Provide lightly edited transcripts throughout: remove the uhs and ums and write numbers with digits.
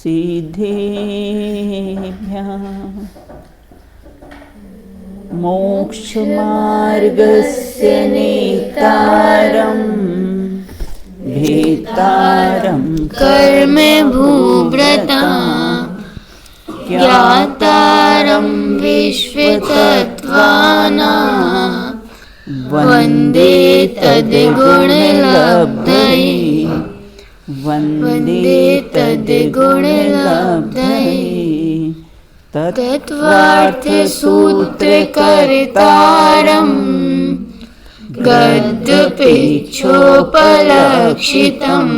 सिद्धेभ्यः मोक्षमार्गस्य नेतारं भेतारं कर्म भूव्रता ज्ञातारं विश्वतत्त्वानां वन्दे तद्गुणलब्धये वन्दे तद्गुणलब्धये तत्त्वार्थसूत्रकर्तारं गद्यपेक्षोपलक्षितं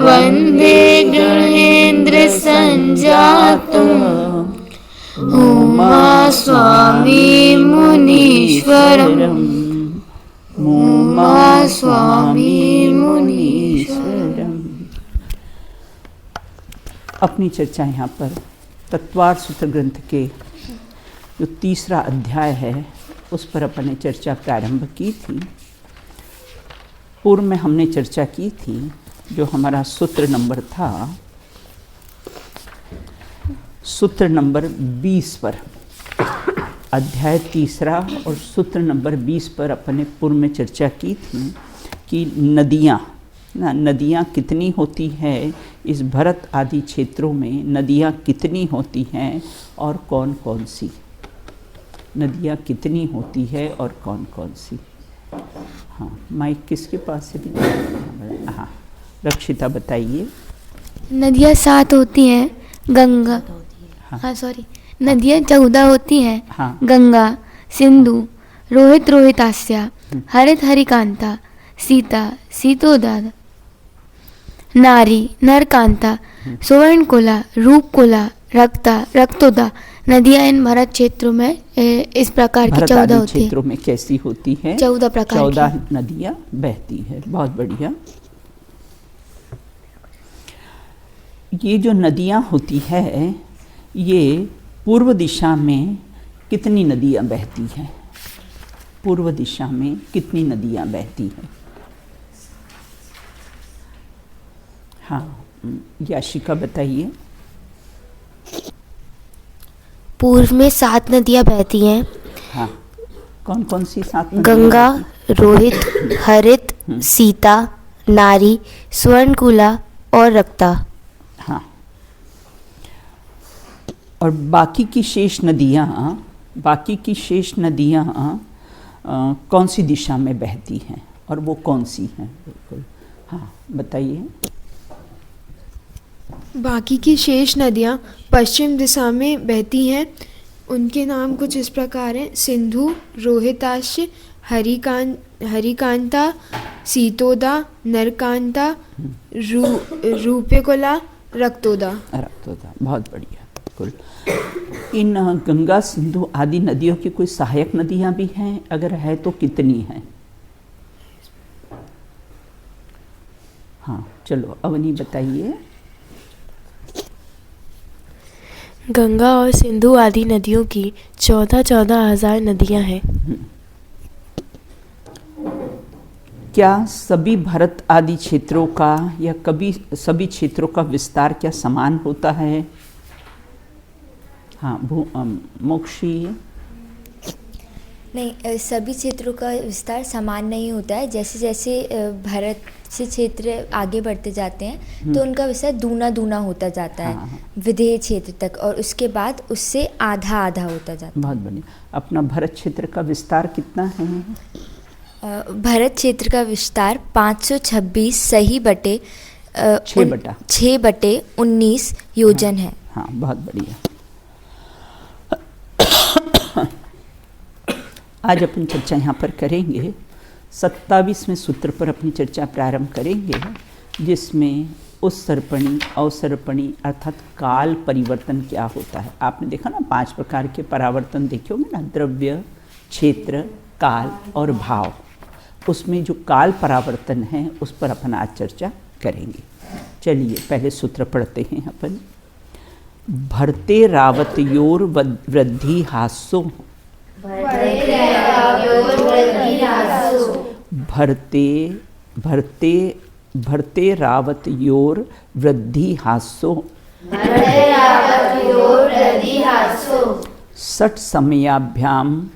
वन्दे गणेन्द्रसञ्जातं उमास्वामी मुनीश्वरम् उमास्वामी मुनीश्वरम्। अपनी चर्चा यहाँ पर तत्वार्थ सूत्र ग्रंथ के जो तीसरा अध्याय है उस पर अपन ने चर्चा प्रारंभ की थी। पूर्व में हमने चर्चा की थी जो हमारा सूत्र नंबर था, सूत्र नंबर 20 पर, अध्याय तीसरा और सूत्र नंबर 20 पर अपन ने पूर्व में चर्चा की थी कि नदियाँ कितनी होती है, इस भरत आदि क्षेत्रों में नदियाँ कितनी होती हैं और कौन कौन सी नदियाँ कितनी होती है और कौन कौन सी। हाँ, माइक किसके पास है? हाँ, रक्षिता बताइए। नदियाँ 7 होती हैं। गंगा, हाँ सॉरी, नदियाँ 14 होती हैं। हाँ। गंगा, सिंधु, रोहित रोहितास्या, हरित हरिकांता, सीता सीतोदा, नारी नरकांता, सुवर्णकुला, रूपकुला, रक्ता रक्तोदा। नदियाँ इन भरत क्षेत्रों में इस प्रकार की 14 होती है। क्षेत्रों में कैसी होती है? 14 प्रकार 14 नदियाँ बहती है। बहुत बढ़िया। ये जो नदियाँ होती है ये पूर्व दिशा में कितनी नदियाँ बहती हैं? पूर्व दिशा में कितनी नदियाँ बहती हैं? हाँ, याशिका बताइए। पूर्व में 7 नदियाँ बहती हैं। हाँ, कौन कौन सी 7 नदियाँ? गंगा, रोहित, हरित, सीता, नारी, स्वर्णकुला और रक्ता। हाँ, और बाकी की शेष नदियाँ कौन सी दिशा में बहती हैं और वो कौन सी हैं? बिल्कुल, हाँ बताइए। बाकी की शेष नदियाँ पश्चिम दिशा में बहती हैं। उनके नाम कुछ इस प्रकार हैं: सिंधु, रोहिताश्य, हरिकांता, सीतोदा, नरकांता, रूपकुला, रक्तोदा। बहुत बढ़िया, बिल्कुल। इन गंगा, सिंधु आदि नदियों की कोई सहायक नदियाँ भी हैं? अगर है तो कितनी हैं? हाँ, चलो अवनी बताइए। गंगा और सिंधु आदि नदियों की 14,000 नदियां हैं। क्या सभी भरत आदि क्षेत्रों का या सभी क्षेत्रों का विस्तार क्या समान होता है? हाँ, मोक्षी। नहीं, सभी क्षेत्रों का विस्तार समान नहीं होता है। जैसे जैसे भारत से क्षेत्र आगे बढ़ते जाते हैं तो उनका विस्तार दूना होता जाता है। हाँ। विदेह क्षेत्र तक, और उसके बाद उससे आधा होता जाता है। बहुत बढ़िया। अपना भरत क्षेत्र का विस्तार कितना है? भरत क्षेत्र का विस्तार 526 सही बटे 6/19 योजन है। हाँ, बहुत बढ़िया। आज अपन चर्चा यहाँ पर करेंगे 27वें सूत्र पर अपनी चर्चा प्रारंभ करेंगे, जिसमें उत्सर्पणी, अवसर्पणी अर्थात काल परिवर्तन क्या होता है। आपने देखा ना 5 प्रकार के परावर्तन देखे होंगे ना, द्रव्य, क्षेत्र, काल और भाव। उसमें जो काल परावर्तन है उस पर अपन आज चर्चा करेंगे। चलिए पहले सूत्र पढ़ते हैं अपन। भरते रावतयोर वृद्धि हास्यो, भरते भरते रावत योर वृद्धि हास्यो षट समयाभ्याम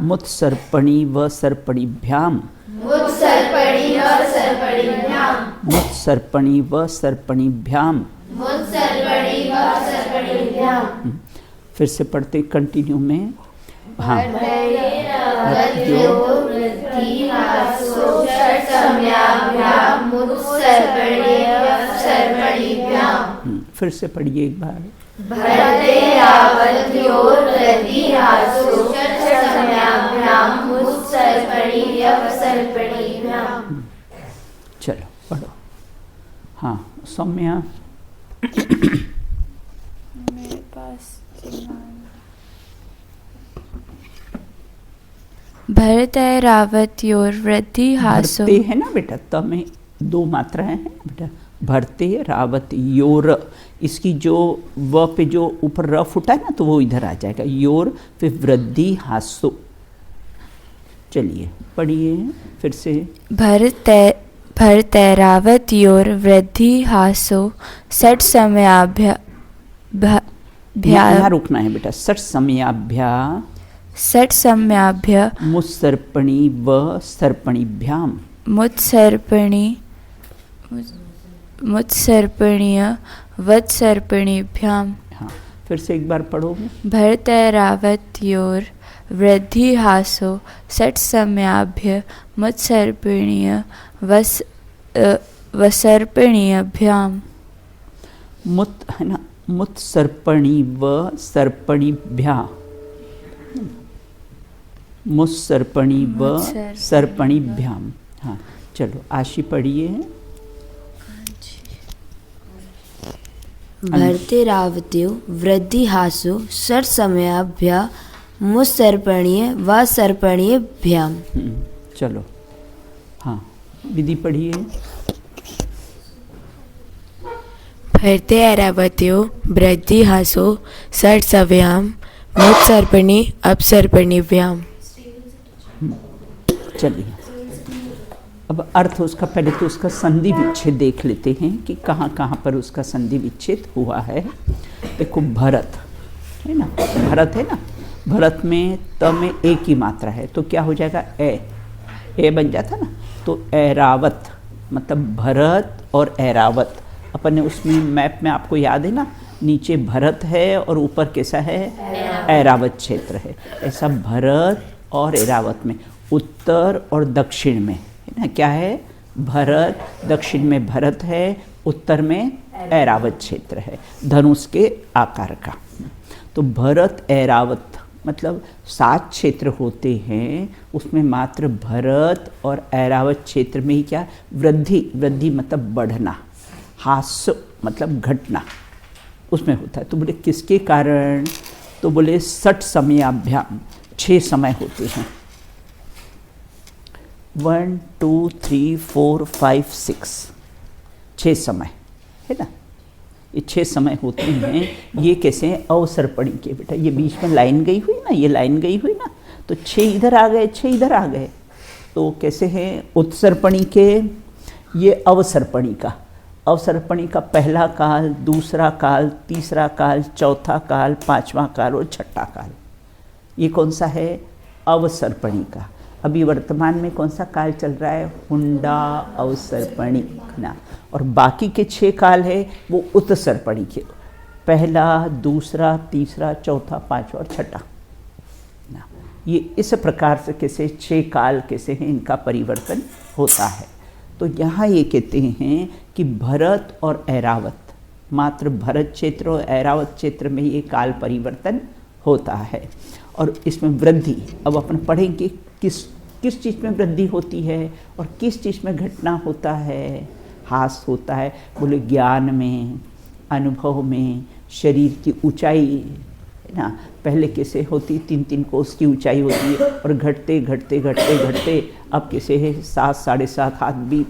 मुत्सर्पणी व सर्पणीभ्याम मुत्सर्पणी व सर्पणीभ्याम। फिर से पढ़ते कंटिन्यू में। हाँ, फिर से पढ़िए एक बार। चलो पढ़ो। हाँ सौम्या। मेरे पास भरते रावत्योर वृद्धि हासो। भरते है ना बेटा, त में दो मात्राएं हैं बेटा। भरते रावत योर, इसकी जो व पे जो ऊपर र फुटा है ना तो वो इधर आ जाएगा योर, फिर वृद्धि हासो। चलिए पढ़िए फिर से। भरते रावत्योर वृद्धि हासो षट समयाभ्या यहाँ रुकना है बेटा। षट समयाभ्य मुत्सर्पणी व सर्पणीभ्याम। मुत्सर्पणीय वत्सर्पणीभ्याम। हाँ फिर से एक बार पढ़ोगे। भरते रावत्योर वृद्धि हासो षट समयाभ्य मुत्सर्पणीय वसर्पणीभ्याम। मुत है ना, मुत्सर्पणी व सर्पणीभ्याम। मुत्सर्पणी व सर्पणीभ्याम। हाँ चलो आशी पढ़िए। भरते रावत्यो वृद्धि हासो षट समयाभ्या मुत्सर्पणीय व सर्पणीभ्याम। चलो हाँ विधि पढ़िए। भरते रावत्यो वृद्धि हासो षट समयाम मुत्सर्पणी अपसर्पणीभ्याम। चलिए अब अर्थ उसका, पहले तो उसका संधि विच्छेद देख लेते हैं कि कहाँ कहाँ पर उसका संधि विच्छेद हुआ है। देखो भरत है ना, भरत है ना, भरत में त में एक ही मात्रा है तो क्या हो जाएगा ए बन जाता ना। तो ऐरावत मतलब भरत और ऐरावत। अपन ने उसमें मैप में आपको याद है ना, नीचे भरत है और ऊपर कैसा है ऐरावत क्षेत्र है। ऐसा भरत और ऐरावत में उत्तर और दक्षिण में है ना क्या है, भरत। दक्षिण में भरत है, उत्तर में ऐरावत क्षेत्र है धनुष के आकार का। तो भरत ऐरावत मतलब 7 क्षेत्र होते हैं, उसमें मात्र भरत और ऐरावत क्षेत्र में ही क्या वृद्धि मतलब बढ़ना, हास्य मतलब घटना उसमें होता है। तो बोले किसके कारण, तो बोले षट समयाभ्याम 6 समय होते हैं। 1 2 3 4 5 6 समय है ना, ये 6 समय होते हैं। ये कैसे हैं अवसर्पणी के बेटा, ये बीच में लाइन गई हुई ना, ये लाइन गई हुई ना, तो 6 इधर आ गए 6 इधर आ गए। तो कैसे हैं उत्सर्पणी के, ये अवसर्पणी का, अवसर्पणी का पहला काल, दूसरा काल, तीसरा काल, चौथा काल, 5वां काल और 6ठा काल। ये कौन सा है अवसर्पणी का। अभी वर्तमान में कौन सा काल चल रहा है, हुंडा अवसर्पणी ना। और बाकी के 6 काल है वो उत्सर्पणी के, पहला, दूसरा, तीसरा, चौथा, 5वां और 6ठा ना। ये इस प्रकार से कैसे 6 काल कैसे हैं, इनका परिवर्तन होता है। तो यहाँ ये कहते हैं कि भरत और ऐरावत, मात्र भरत क्षेत्र और ऐरावत क्षेत्र में ये काल परिवर्तन होता है। और इसमें वृद्धि अब अपन पढ़ेंगे किस चीज़ में वृद्धि होती है और किस चीज़ में घटना होता है, हास होता है। बोले ज्ञान में, अनुभव में, शरीर की ऊंचाई है ना, पहले कैसे होती 3-3 कोस की ऊंचाई होती है और घटते घटते घटते घटते अब कैसे है 7 साढ़े 7 हाथ भी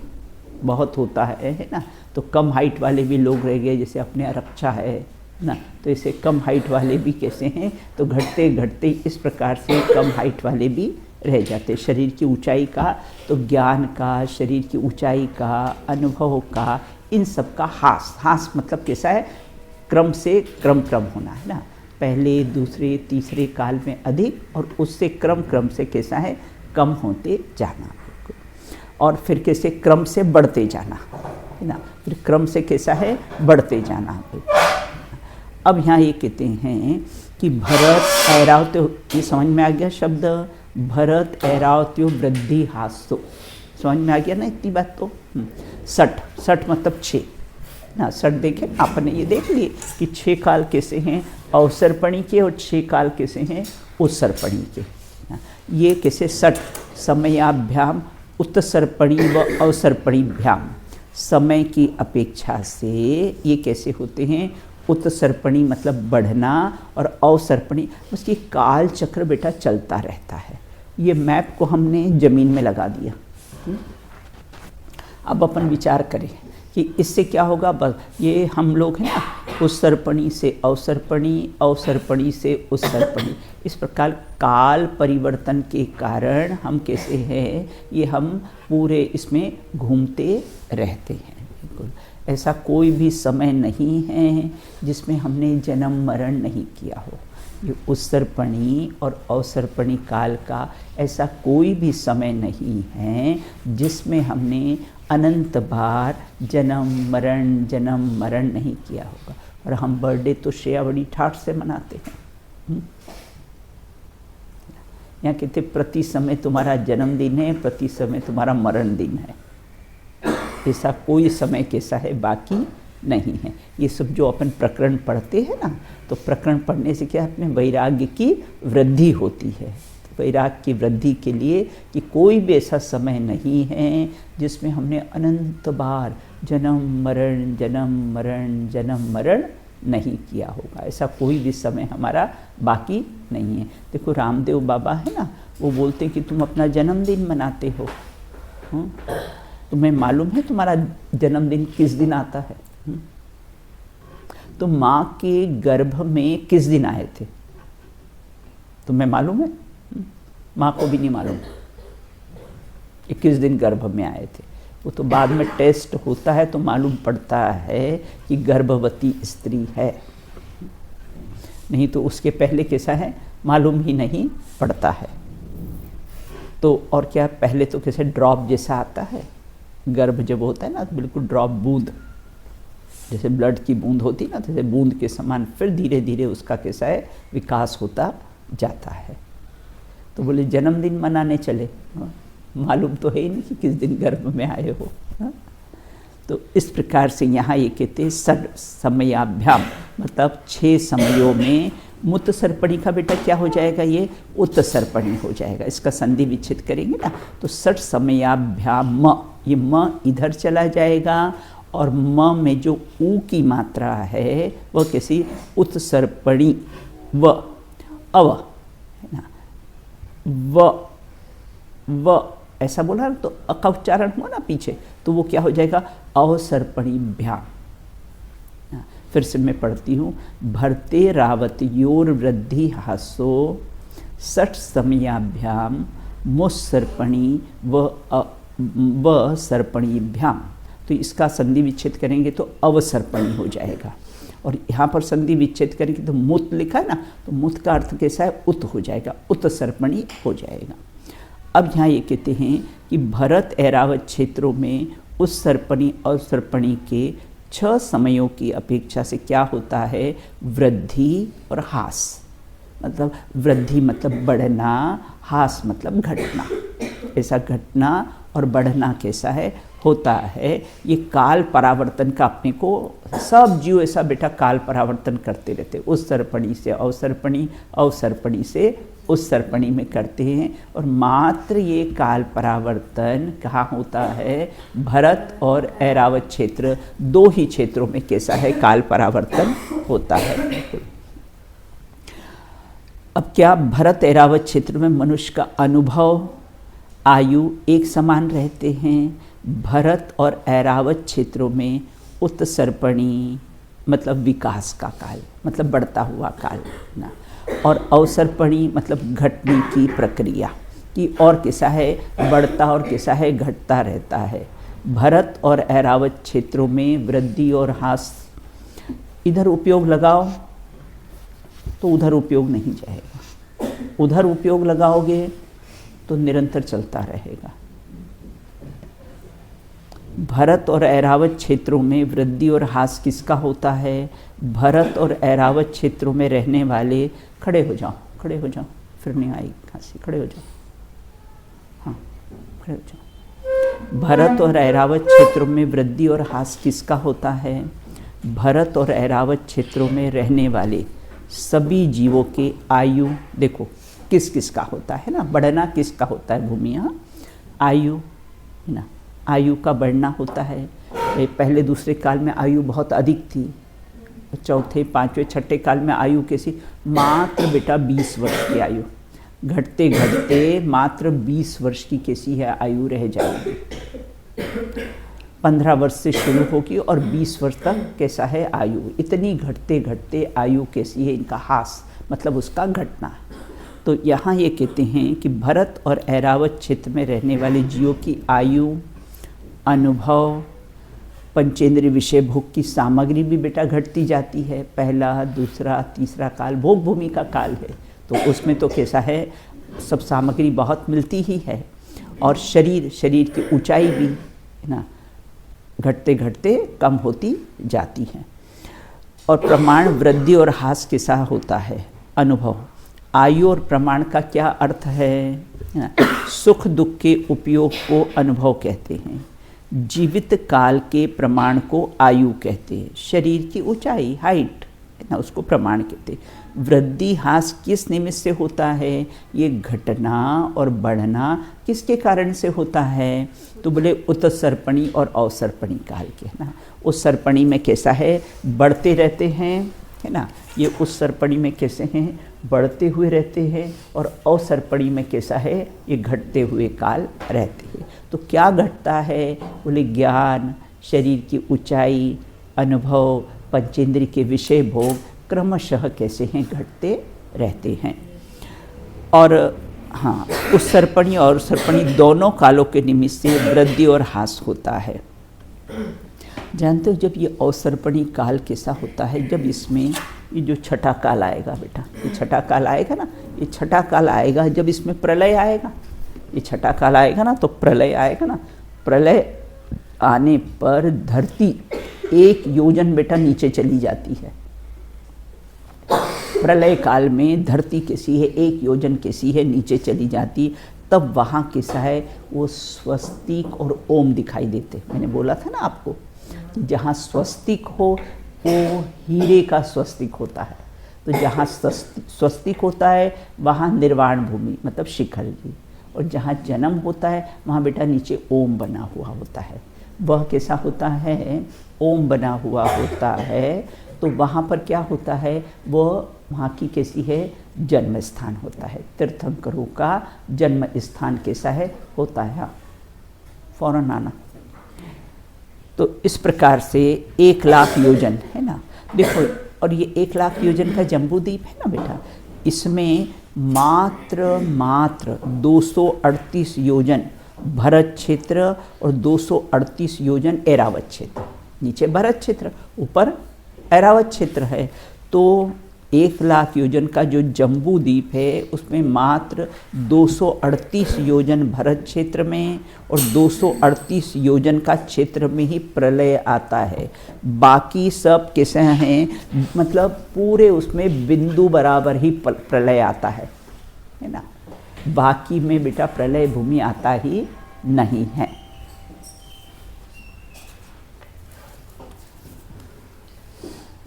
बहुत होता है ना। तो कम हाइट वाले भी लोग रह गए, जैसे अपने आरक्षा है ना, तो ऐसे कम हाइट वाले भी कैसे हैं, तो घटते घटते इस प्रकार से कम हाइट वाले भी रह जाते। शरीर की ऊंचाई का तो ज्ञान का, शरीर की ऊंचाई का, अनुभव का, इन सब का हास मतलब कैसा है, क्रम से क्रम होना है ना, पहले दूसरे तीसरे काल में अधिक और उससे क्रम से कैसा है, कम होते जाना, और फिर कैसे क्रम से बढ़ते जाना है ना, फिर क्रम से कैसा है, बढ़ते जाना। अब यहाँ ये कहते हैं कि भरत ऐरावत्यो, ये समझ में आ गया शब्द, भरत ऐरावत्यो वृद्धि हास्यो, समझ में आ गया ना इतनी बात। तो 60 मतलब 6 ना, 60 देखें आपने, ये देख लिए कि 6 काल कैसे हैं अवसर्पणी के और 6 काल कैसे हैं उत्सर्पणी के। ये कैसे 60 समयाभ्याम उत्सर्पणी व अवसर्पणीभ्याम, समय की अपेक्षा से ये कैसे होते हैं, उत्सर्पणी मतलब बढ़ना और अवसर्पणी, बस ये काल चक्र बेटा चलता रहता है। ये मैप को हमने ज़मीन में लगा दिया। अब अपन विचार करें कि इससे क्या होगा। बस ये हम लोग हैं ना, उत्सर्पणी से अवसर्पणी, अवसर्पणी से उत्सर्पणी, इस प्रकार काल परिवर्तन के कारण हम कैसे हैं, ये हम पूरे इसमें घूमते रहते हैं। बिल्कुल ऐसा कोई भी समय नहीं है जिसमें हमने जन्म मरण नहीं किया हो। ये उत्सर्पणी और अवसर्पणी काल का ऐसा कोई भी समय नहीं है जिसमें हमने अनंत बार जन्म मरण नहीं किया होगा। और हम बर्थडे तो श्रेया बड़ी ठाठ से मनाते हैं। यहाँ कहते प्रति समय तुम्हारा जन्मदिन है, प्रति समय तुम्हारा मरण दिन है। ऐसा कोई समय कैसा है बाकी नहीं है। ये सब जो अपन प्रकरण पढ़ते हैं ना, तो प्रकरण पढ़ने से क्या अपने वैराग्य की वृद्धि होती है। तो वैराग्य की वृद्धि के लिए कि कोई भी ऐसा समय नहीं है जिसमें हमने अनंत बार जन्म मरण नहीं किया होगा। ऐसा कोई भी समय हमारा बाकी नहीं है। देखो रामदेव बाबा है ना, वो बोलते हैं कि तुम अपना जन्मदिन मनाते हो। तुम्हें मालूम है तुम्हारा जन्मदिन किस दिन आता है? तो माँ के गर्भ में किस दिन आए थे तुम्हें मालूम है? माँ को भी नहीं मालूम कि किस दिन गर्भ में आए थे। वो तो बाद में टेस्ट होता है तो मालूम पड़ता है कि गर्भवती स्त्री है, नहीं तो उसके पहले कैसा है मालूम ही नहीं पड़ता है। तो और क्या पहले तो कैसे ड्रॉप जैसा आता है, गर्भ जब होता है ना बिल्कुल ड्रॉप बूंद, जैसे ब्लड की बूंद होती है ना, जैसे बूंद के समान फिर धीरे धीरे उसका कैसा है विकास होता जाता है। तो बोले जन्मदिन मनाने चले, मालूम तो है ही नहीं कि किस दिन गर्भ में आए हो। तो इस प्रकार से यहाँ ये कहते हैं षड समयाभ्याम, मतलब 6 समयों में मुत्सर्पणी का बेटा क्या हो जाएगा, ये उत्सर्पणी हो जाएगा। इसका संधि विच्छेद करेंगे ना तो षड समयाभ्याम, ये म इधर चला जाएगा और म में जो ऊ की मात्रा है वह कैसी उत्सर्पणी व अव है ना, व ऐसा बोला तो अ का उच्चारण हुआ ना पीछे, तो वो क्या हो जाएगा अवसर्पणीभ्याम। फिर से मैं पढ़ती हूँ, भरते रावतयोर वृद्धि हासो षट समयाभ्याम मुत्सर्पणी व सर्पणीभ्याम। तो इसका संधि विच्छेद करेंगे तो अवसर्पणी हो जाएगा, और यहाँ पर संधि विच्छेद करेंगे तो मुत लिखा है ना, तो मुत का अर्थ कैसा है उत हो जाएगा, उत्सर्पणी हो जाएगा। अब यहाँ ये कहते हैं कि भरत ऐरावत क्षेत्रों में उत्सर्पणी अवसर्पणी के 6 समयों की अपेक्षा से क्या होता है वृद्धि और हास, मतलब वृद्धि मतलब बढ़ना, हास मतलब घटना। ऐसा घटना और बढ़ना कैसा है होता है, ये काल परावर्तन का अपने को सब जीव ऐसा बेटा काल परावर्तन करते रहते, उत्सर्पणी से अवसर्पणी, अवसर्पणी से उत्सर्पणी में करते हैं। और मात्र ये काल परावर्तन कहाँ होता है, भरत और ऐरावत क्षेत्र 2 ही क्षेत्रों में कैसा है काल परावर्तन होता है। अब क्या भरत ऐरावत क्षेत्र में मनुष्य का अनुभव आयु एक समान रहते हैं, भरत और ऐरावत क्षेत्रों में उत्सर्पणी मतलब विकास का काल, मतलब बढ़ता हुआ काल ना, और अवसर्पणी मतलब घटने की प्रक्रिया, कि और कैसा है बढ़ता और कैसा है घटता रहता है। भरत और ऐरावत क्षेत्रों में वृद्धि और ह्रास, इधर उपयोग लगाओ तो उधर उपयोग नहीं जाएगा, उधर उपयोग लगाओगे तो निरंतर चलता रहेगा। भरत और ऐरावत क्षेत्रों में वृद्धि और ह्रास किसका होता है? भरत और ऐरावत क्षेत्रों में रहने वाले, खड़े हो जाओ, खड़े हो जाओ, फिर नहीं आई खांसी, खड़े हो जाओ, हाँ खड़े हो जाओ। भरत और ऐरावत क्षेत्रों में वृद्धि और ह्रास किसका होता है? भरत और ऐरावत क्षेत्रों में रहने वाले सभी जीवों के आयु, देखो किस किस का होता है ना, बढ़ना किसका होता है भूमि, हाँ आयु है ना, आयु का बढ़ना होता है। पहले दूसरे काल में आयु बहुत अधिक थी, चौथे पांचवें छठे काल में आयु कैसी, मात्र बेटा 20 वर्ष की आयु, घटते घटते मात्र 20 वर्ष की कैसी है आयु रह जाएगी। 15 वर्ष से शुरू होगी और 20 वर्ष तक कैसा है आयु, इतनी घटते घटते आयु कैसी है, इनका ह्रास मतलब उसका घटना। तो यहाँ ये कहते हैं कि भरत और ऐरावत क्षेत्र में रहने वाले जीवों की आयु, अनुभव, पंचेंद्रिय विषय भोग की सामग्री भी बेटा घटती जाती है। पहला दूसरा तीसरा काल भोग भूमि का काल है, तो उसमें तो कैसा है सब सामग्री बहुत मिलती ही है। और शरीर की ऊंचाई भी है ना घटते घटते कम होती जाती है। और प्रमाण वृद्धि और ह्रास के साथ होता है। अनुभव, आयु और प्रमाण का क्या अर्थ है ना? सुख दुख के उपयोग को अनुभव कहते हैं, जीवित काल के प्रमाण को आयु कहते हैं, शरीर की ऊंचाई हाइट है ना उसको प्रमाण कहते हैं। वृद्धि ह्रास किस निमित्त से होता है? ये घटना और बढ़ना किसके कारण से होता है? तो बोले उत्सर्पणी और अवसर्पणी काल के है ना। उत्सर्पणी में कैसा है बढ़ते रहते हैं है ना, ये उत्सर्पणी में कैसे हैं बढ़ते हुए रहते हैं, और अवसर्पणी में कैसा है ये घटते हुए काल रहते हैं। तो क्या घटता है? बोले ज्ञान, शरीर की ऊंचाई, अनुभव, पंचेंद्रिय के विषय भोग क्रमशः कैसे हैं घटते रहते हैं। और हाँ, उत्सर्पणी और अवसर्पणी दोनों कालों के निमित्त से वृद्धि और ह्रास होता है। जानते हो जब ये अवसर्पणी काल कैसा होता है? जब इसमें ये जो छठा काल आएगा बेटा, ये छठा काल आएगा ना, ये छठा काल आएगा जब इसमें प्रलय आएगा, ये छठा काल आएगा ना तो प्रलय आएगा ना। प्रलय आने पर धरती 1 योजन बेटा नीचे चली जाती है। प्रलय काल में धरती कैसी है 1 योजन कैसी है नीचे चली जाती, तब वहाँ कैसा है वो स्वस्तिक और ओम दिखाई देते। मैंने बोला था ना आपको, जहाँ स्वस्तिक हो वो हीरे का स्वस्तिक होता है, तो जहाँ स्वस्तिक होता है वहाँ निर्वाण भूमि मतलब शिखर जी, और जहाँ जन्म होता है वहाँ बेटा नीचे ओम बना हुआ होता है। वह कैसा होता है? ओम बना हुआ होता है। तो वहाँ पर क्या होता है? वह वहाँ की कैसी है जन्म स्थान होता है। तीर्थंकरों का जन्म स्थान कैसा है होता है। हाँ फौरन आना। तो इस प्रकार से 1 लाख योजन है ना, देखो, और ये 1 लाख योजन का जम्बूद्वीप है ना बेटा, इसमें मात्र 238 योजन भरत क्षेत्र और 238 योजन ऐरावत क्षेत्र, नीचे भरत क्षेत्र ऊपर ऐरावत क्षेत्र है। तो 1 लाख योजन का जो जम्बू द्वीप है उसमें मात्र 238 योजन भरत क्षेत्र में और 238 योजन का क्षेत्र में ही प्रलय आता है। बाकी सब कैसे हैं मतलब पूरे उसमें बिंदु बराबर ही प्रलय आता है ना, बाकी में बेटा प्रलय भूमि आता ही नहीं है।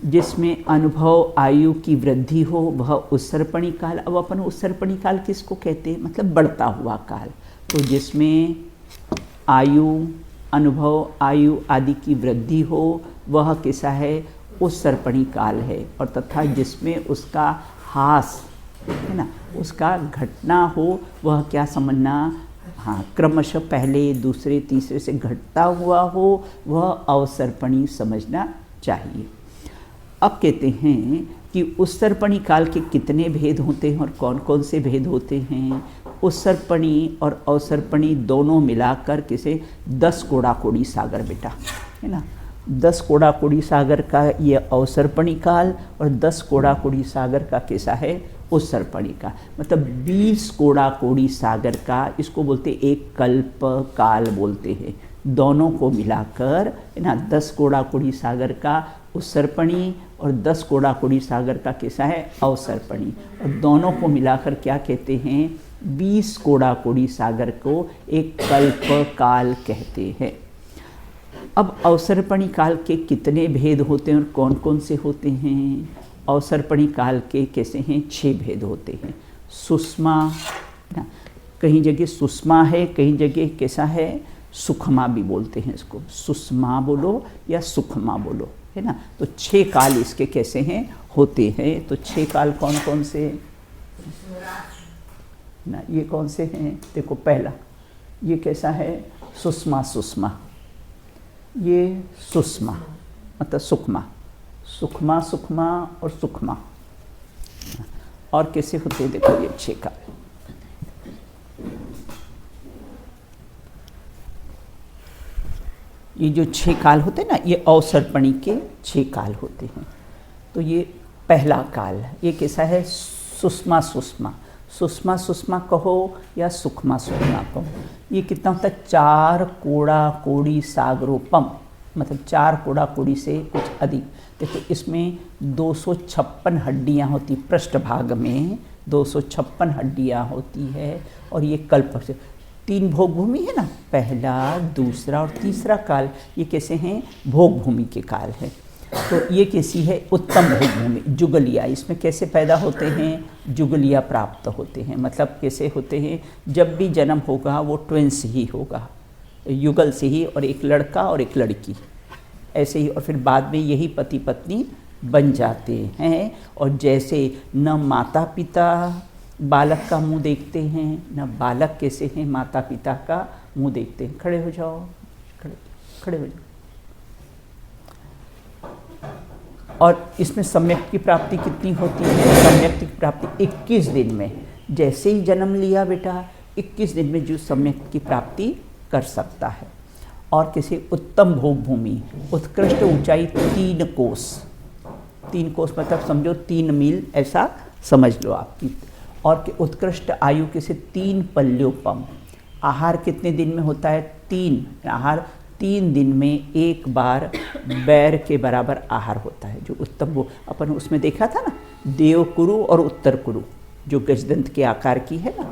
जिसमें अनुभव आयु की वृद्धि हो वह उत्सर्पणी काल। अब अपन उत्सर्पणी काल किसको कहते हैं? मतलब बढ़ता हुआ काल। तो जिसमें आयु, अनुभव, आयु आदि की वृद्धि हो वह कैसा है? उत्सर्पणी काल है। और तथा जिसमें उसका ह्रास है ना, उसका घटना हो वह क्या समझना? हाँ, क्रमशः पहले दूसरे तीसरे से घटता हुआ हो वह अवसर्पणी समझना चाहिए। अब कहते हैं कि उत्सर्पणी काल के कितने भेद होते हैं और कौन कौन से भेद होते हैं? उत्सर्पणी और अवसर्पणी दोनों मिलाकर किसे 10 कोड़ा कोड़ी सागर बेटा, है ना। 10 कोड़ा कोड़ी सागर का ये अवसर्पणी काल और 10 कोड़ा कोड़ी सागर का कैसा है उत्सर्पणी का, मतलब 20 कोड़ा कोड़ी सागर का, इसको बोलते एक कल्प काल बोलते हैं। दोनों को मिलाकर, है ना, 10 कोड़ा कोड़ी सागर का उत्सर्पणी और 10 कोड़ा कोड़ी सागर का कैसा है अवसर्पणी, और दोनों को मिलाकर क्या कहते हैं 20 कोड़ा कोड़ी सागर को एक कल्प काल कहते हैं। अब अवसर्पणी काल के कितने भेद होते हैं और कौन कौन से होते हैं? अवसर्पणी काल के कैसे हैं 6 भेद होते हैं। सुषमा, ना, कहीं जगह सुषमा है, कहीं जगह कैसा है सुखमा भी बोलते हैं इसको, सुषमा बोलो या सुखमा बोलो, है ना। तो 6 काल इसके कैसे हैं होते हैं। तो 6 काल कौन कौन से ना, ये कौन से हैं? देखो पहला ये कैसा है सुषमा, सुषमा, ये सुषमा मतलब सुखमा, सुखमा सुखमा और सुखमा। और कैसे होते हैं देखो ये 6 काल। ये जो 6 काल होते हैं ना, ये अवसर्पणी के 6 काल होते हैं। तो ये पहला काल ये कैसा है सुषमा, सुषमा, सुषमा सुषमा कहो या सुखमा सुखमा कहो। ये कितना होता है 4 कोड़ा कोड़ी सागरोपम, मतलब 4 कोड़ा कोड़ी से कुछ अधिक। देखो इसमें 256 हड्डियाँ होती, पृष्ठभाग में 256 हड्डियाँ होती है। और ये कल्प से 3 भोग भूमि है ना, पहला दूसरा और तीसरा काल, ये कैसे हैं भोग भूमि के काल है। तो ये कैसी है उत्तम भोग भूमि, जुगलिया, इसमें कैसे पैदा होते हैं जुगलिया प्राप्त होते हैं। मतलब कैसे होते हैं, जब भी जन्म होगा वो ट्विंस ही होगा, युगल से ही, और एक लड़का और एक लड़की ऐसे ही, और फिर बाद में यही पति पत्नी बन जाते हैं। और जैसे न माता पिता बालक का मुंह देखते हैं, न बालक कैसे हैं माता पिता का मुंह देखते हैं। खड़े हो जाओ, खड़े हो जाओ। और इसमें सम्यक की प्राप्ति कितनी होती है? सम्यक की प्राप्ति 21 दिन में, जैसे ही जन्म लिया बेटा 21 दिन में जो सम्यक की प्राप्ति कर सकता है। और किसी उत्तम भोग भूमि, उत्कृष्ट ऊंचाई 3 कोस, 3 कोस मतलब समझो 3 मील ऐसा समझ लो आपकी। और कि उत्कृष्ट आयु किसे 3 पल्योपम। आहार कितने दिन में होता है 3, आहार 3 दिन में एक बार बैर के बराबर आहार होता है। जो उत्तम वो अपन उसमें देखा था ना, देव कुरु और उत्तर कुरु जो गजदंत के आकार की है ना,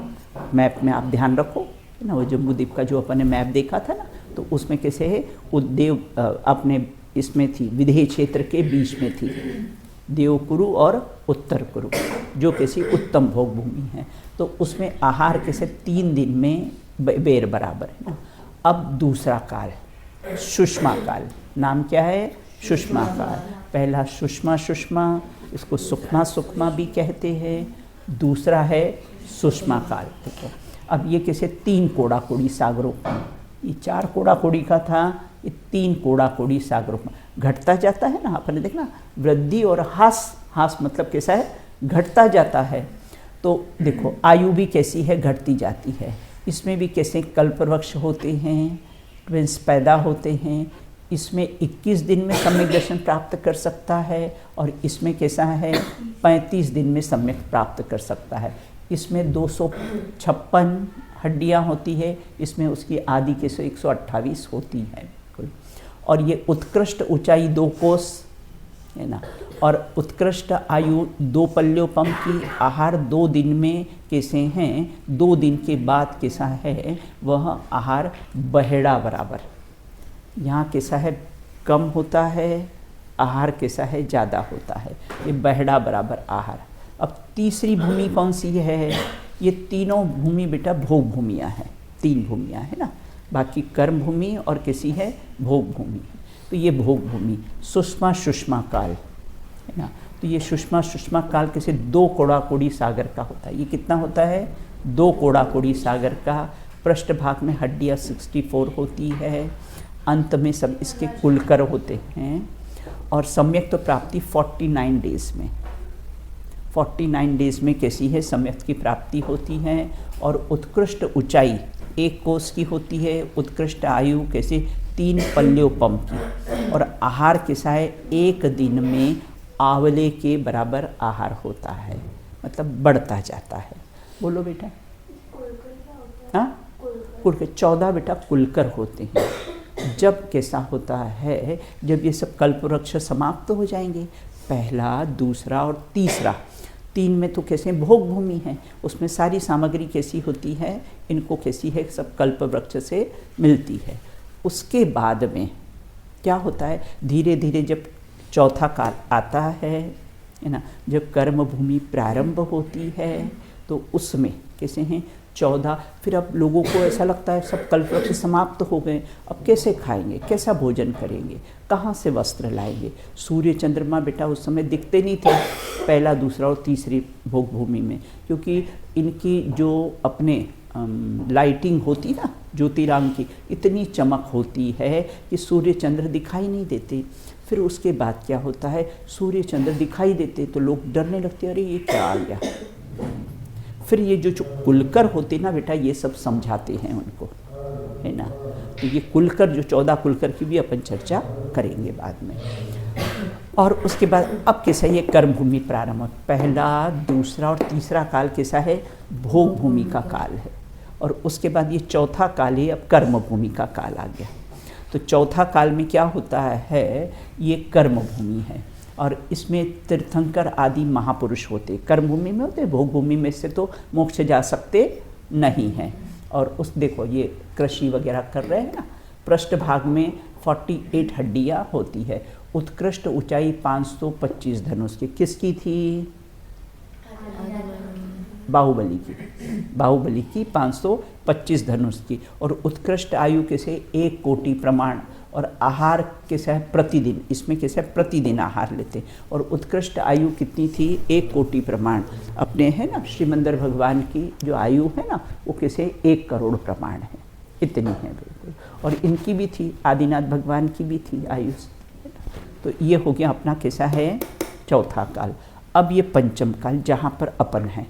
मैप में आप ध्यान रखो ना, वो जम्बूद्वीप का जो अपन ने मैप देखा था ना, तो उसमें कैसे है वो देव अपने इसमें थी, विदेह क्षेत्र के बीच में थी देवकुरु और उत्तर कुरु, जो कैसी उत्तम भोग भूमि है। तो उसमें आहार कैसे 3 दिन में बेर बराबर है ना। अब दूसरा काल सुषमा काल, नाम क्या है सुषमा काल। पहला सुषमा सुषमा, इसको सुखमा सुखमा भी कहते हैं। दूसरा है सुषमा काल। देखो अब ये कैसे 3 कोड़ा कोड़ी सागरोपम, ये 4 कोड़ा कोड़ी का था, ये 3 कोड़ा कोड़ी सागरोपम घटता जाता है ना। आपने देखना वृद्धि और हास, हास मतलब कैसा है घटता जाता है। तो देखो आयु भी कैसी है घटती जाती है। इसमें भी कैसे कल्पवृक्ष होते हैं, ट्विंस पैदा होते हैं। इसमें 21 दिन में सम्यक दर्शन प्राप्त कर सकता है, और इसमें कैसा है 35 दिन में सम्यक प्राप्त कर सकता है। इसमें 256 हड्डियाँ होती है, इसमें उसकी आदि के 128 होती है। और ये उत्कृष्ट ऊंचाई 2 कोस है ना, और उत्कृष्ट आयु 2 पल्योपम की। आहार 2 दिन में कैसे हैं, 2 दिन के बाद कैसा है वह आहार बहेड़ा बराबर। यहाँ कैसा है कम होता है, आहार कैसा है ज़्यादा होता है, ये बहेड़ा बराबर आहार। अब तीसरी भूमि कौन सी है, ये तीनों भूमि बेटा भोग भूमियाँ हैं, 3 भूमियाँ है ना, बाकी कर्म भूमि और कैसी है भोग भूमि। तो ये भोग भूमि सुषमा सुषमा काल है ना। तो ये सुषमा सुषमा काल कैसे 2 कोड़ा कोड़ी सागर का होता है। ये कितना होता है 2 कोड़ा कोड़ी सागर का। पृष्ठभाग में हड्डियाँ 64 होती है, अंत में सब इसके कुलकर होते हैं। और सम्यक तो प्राप्ति 49 डेज में, 49 डेज में कैसी है सम्यक की प्राप्ति होती है, और उत्कृष्ट ऊंचाई 1 कोस की होती है, उत्कृष्ट आयु कैसे 3 पल्योपम की, और आहार कैसा है 1 दिन में आंवले के बराबर आहार होता है, मतलब बढ़ता जाता है। बोलो बेटा। हाँ, कुलकर 14 बेटा कुलकर होते हैं। जब कैसा होता है, जब ये सब कल्पवृक्ष समाप्त हो जाएंगे, पहला, दूसरा और तीसरा, 3 में तो कैसे भोग भूमि है, उसमें सारी सामग्री कैसी होती है, इनको कैसी है, सब कल्पवृक्ष से मिलती है। उसके बाद में क्या होता है, धीरे धीरे जब चौथा काल आता है ना, जब कर्म भूमि प्रारंभ होती है, तो उसमें कैसे हैं 14। फिर अब लोगों को ऐसा लगता है सब कल्पवृक्ष समाप्त हो गए, अब कैसे खाएंगे, कैसा भोजन करेंगे, कहाँ से वस्त्र लाएंगे। सूर्य चंद्रमा बेटा उस समय दिखते नहीं थे पहला, दूसरा और तीसरी भोग भूमि में, क्योंकि इनकी जो अपने लाइटिंग होती ना ज्योतिरांग की, इतनी चमक होती है कि सूर्य चंद्र दिखाई नहीं देते। फिर उसके बाद क्या होता है, सूर्य चंद्र दिखाई देते तो लोग डरने लगते, अरे ये क्या आ गया। फिर ये जो कुलकर होते ना बेटा, ये सब समझाते हैं उनको, है ना। तो ये कुलकर, जो 14 कुलकर की भी अपन चर्चा करेंगे बाद में। और उसके बाद अब कैसा ये कर्म भूमि प्रारंभ, पहला, दूसरा और तीसरा काल कैसा है, भोग भूमि का काल है, और उसके बाद ये चौथा काल है, अब कर्म भूमि का काल आ गया। तो चौथा काल में क्या होता है, ये कर्म भूमि है, और इसमें तीर्थंकर आदि महापुरुष होते, कर्म भूमि में होते, भोग भूमि में से तो मोक्ष जा सकते नहीं हैं। और उस देखो ये कृषि वगैरह कर रहे हैं ना, पृष्ठ भाग में 48 हड्डियाँ होती है, उत्कृष्ट ऊंचाई 525 धनुष की, किसकी थी, बाहुबली की, बाहुबली की 525 धनुष की, और उत्कृष्ट आयु कैसे 1 कोटि प्रमाण, और आहार कैसा है प्रतिदिन, इसमें कैसे प्रतिदिन आहार लेते, और उत्कृष्ट आयु कितनी थी 1 कोटि प्रमाण। अपने है ना श्रीमंदर भगवान की जो आयु है ना, वो कैसे 1 करोड़ प्रमाण है, इतनी है बिल्कुल। और इनकी भी थी, आदिनाथ भगवान की भी थी आयु। तो ये हो गया अपना कैसा है चौथा काल। अब ये पंचम काल जहाँ पर अपन हैं,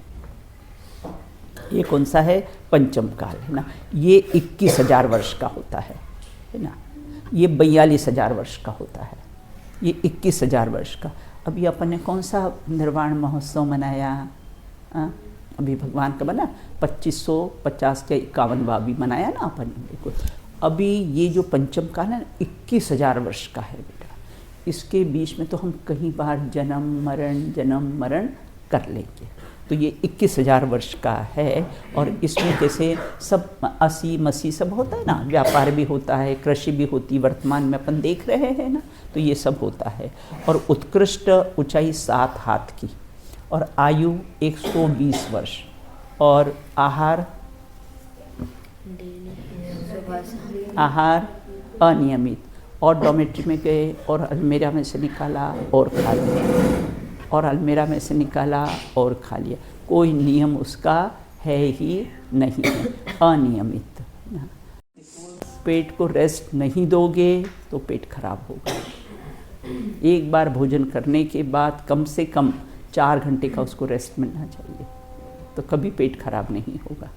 ये कौन सा है, पंचम काल है ना। ये 21,000 वर्ष का होता है ना। ये 42,000 वर्ष का होता है, ये 21,000 वर्ष का। अब ये अपन ने कौन सा निर्वाण महोत्सव मनाया, अभी भगवान का बना 2550 के 51वां भी मनाया ना अपन ने, बिल्कुल। अभी ये जो पंचम काल है 21,000 वर्ष का है बेटा। इसके बीच में तो हम कहीं बार जन्म मरण कर लेंगे। तो ये 21,000 वर्ष का है, और इसमें जैसे सब 80 सब होता है ना, व्यापार भी होता है, कृषि भी होती, वर्तमान में अपन देख रहे हैं ना, तो ये सब होता है। और उत्कृष्ट ऊंचाई 7 हाथ की, और आयु 120 वर्ष, और आहार अनियमित, और डॉमेट्री में गए और अलमेरा में से निकाला और खा लिया, और अलमेरा में से निकाला और खा लिया, कोई नियम उसका है ही नहीं है, अनियमित। पेट को रेस्ट नहीं दोगे तो पेट खराब होगा। एक बार भोजन करने के बाद कम से कम 4 घंटे का उसको रेस्ट मिलना चाहिए, तो कभी पेट खराब नहीं होगा।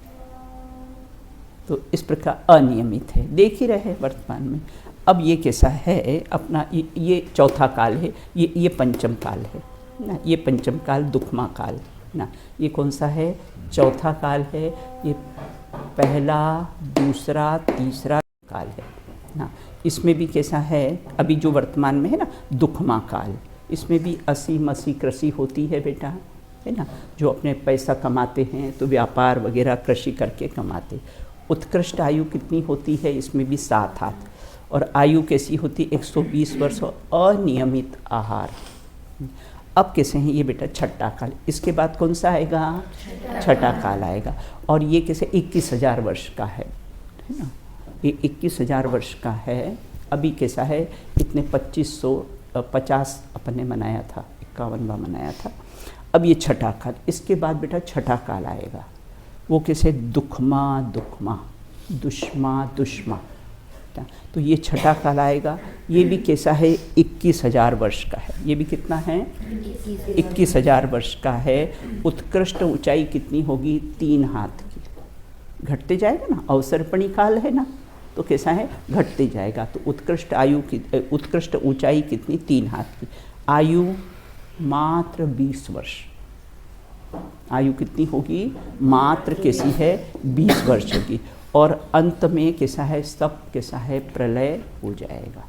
तो इस प्रकार अनियमित है, देख ही रहे वर्तमान में। अब ये कैसा है अपना, ये चौथा काल है, ये पंचम काल है ना, ये पंचम काल दुखमा काल ना। ये कौन सा है, चौथा काल है। ये पहला, दूसरा, तीसरा काल है ना। इसमें भी कैसा है, अभी जो वर्तमान में है ना दुखमा काल, इसमें भी 80 कृषि होती है बेटा, है ना। जो अपने पैसा कमाते हैं तो व्यापार वगैरह कृषि करके कमाते। उत्कृष्ट आयु कितनी होती है, इसमें भी 7 हाथ, और आयु कैसी होती 120 वर्ष, अनियमित आहार। अब कैसे हैं ये बेटा छठा काल। इसके बाद कौन सा आएगा, छठा काल आएगा, और ये कैसे 21,000 वर्ष का है ना। ये 21,000 वर्ष का है। अभी कैसा है, इतने 2550 अपन ने मनाया था, 51वां मनाया था। अब ये छठा काल, इसके बाद बेटा छठा काल आएगा, वो कैसे दुष्मा, तो ये छठा काल आएगा। ये भी कैसा है, 21,000 वर्ष का है। ये भी कितना है, 21,000 वर्ष का है। उत्कृष्ट ऊंचाई कितनी होगी, 3 हाथ की। घटते जाएगा ना, अवसर्पणी काल है ना, तो कैसा है, घटते जाएगा। तो उत्कृष्ट आयु की उत्कृष्ट ऊंचाई कितनी, 3 हाथ की। आयु मात्र 20 वर्ष। आयु कितनी होगी, मात्र कैसी है, 20 वर्ष होगी। और अंत में कैसा है, सब कैसा है, प्रलय हो जाएगा।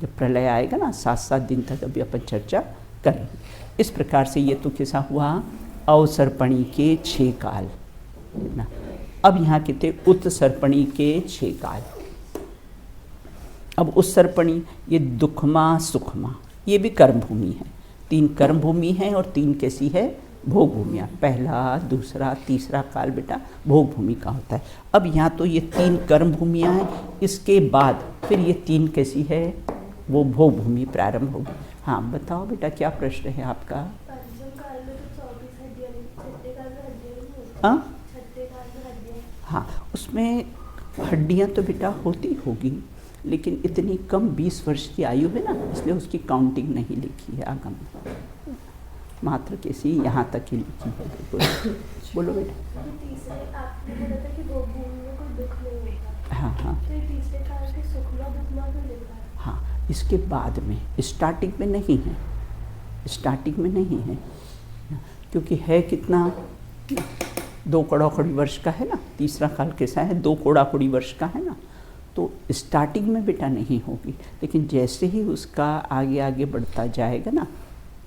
जब प्रलय आएगा ना, 7-7 दिन तक अभी अपन चर्चा करेंगे। इस प्रकार से ये तो कैसा हुआ, अवसर्पणी के 6 काल ना। अब यहाँ कहते उत्सर्पणी के 6 काल। अब उत्सर्पणी, ये दुखमा सुखमा, ये भी कर्म भूमि है। 3 कर्म भूमि है और 3 कैसी है, भोग भूमियाँ। पहला, दूसरा, तीसरा काल बेटा भोग भूमि का होता है। अब यहाँ तो ये 3 कर्म भूमियाँ हैं, इसके बाद फिर ये 3 कैसी है, वो भोग भूमि प्रारंभ होगी। हाँ बताओ बेटा, क्या प्रश्न है आपका? हाँ, उसमें हड्डियाँ तो बेटा होती होगी, लेकिन इतनी कम 20 वर्ष की आयु है ना, इसलिए उसकी काउंटिंग नहीं लिखी है आगम में। मात्र कैसी यहाँ तक ही लिखी है। बोलो बेटा। हाँ हाँ हाँ, इसके बाद में, स्टार्टिंग में नहीं है, स्टार्टिंग में नहीं है, क्योंकि है कितना, 2 कड़ाकड़ी वर्ष का है ना। तीसरा काल कैसा है, 2 कड़ाकड़ी वर्ष का है ना, तो स्टार्टिंग में बेटा नहीं होगी। लेकिन जैसे ही उसका आगे आगे बढ़ता जाएगा ना,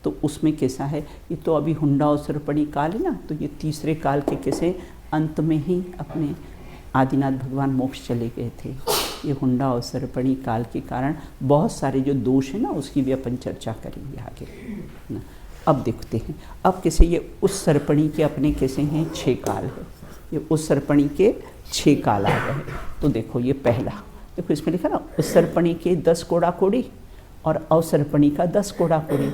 तो उसमें कैसा है, ये तो अभी हुंडा अवसर्पणी काल है ना, तो ये तीसरे काल के कैसे अंत में ही अपने आदिनाथ भगवान मोक्ष चले गए थे। ये हुंडा अवसर्पणी काल के कारण बहुत सारे जो दोष है ना, उसकी भी अपन चर्चा करेंगे आगे ना। अब देखते हैं, अब कैसे ये उत्सर्पणी के अपने कैसे हैं 6 काल है। ये उत्सर्पणी के 6 काल आ गए। तो देखो ये पहला, देखो इसमें लिखा ना, उत्सर्पणी के 10 कोड़ा-कोड़ी और अवसर्पणी का 10 कोड़ा-कोड़ी।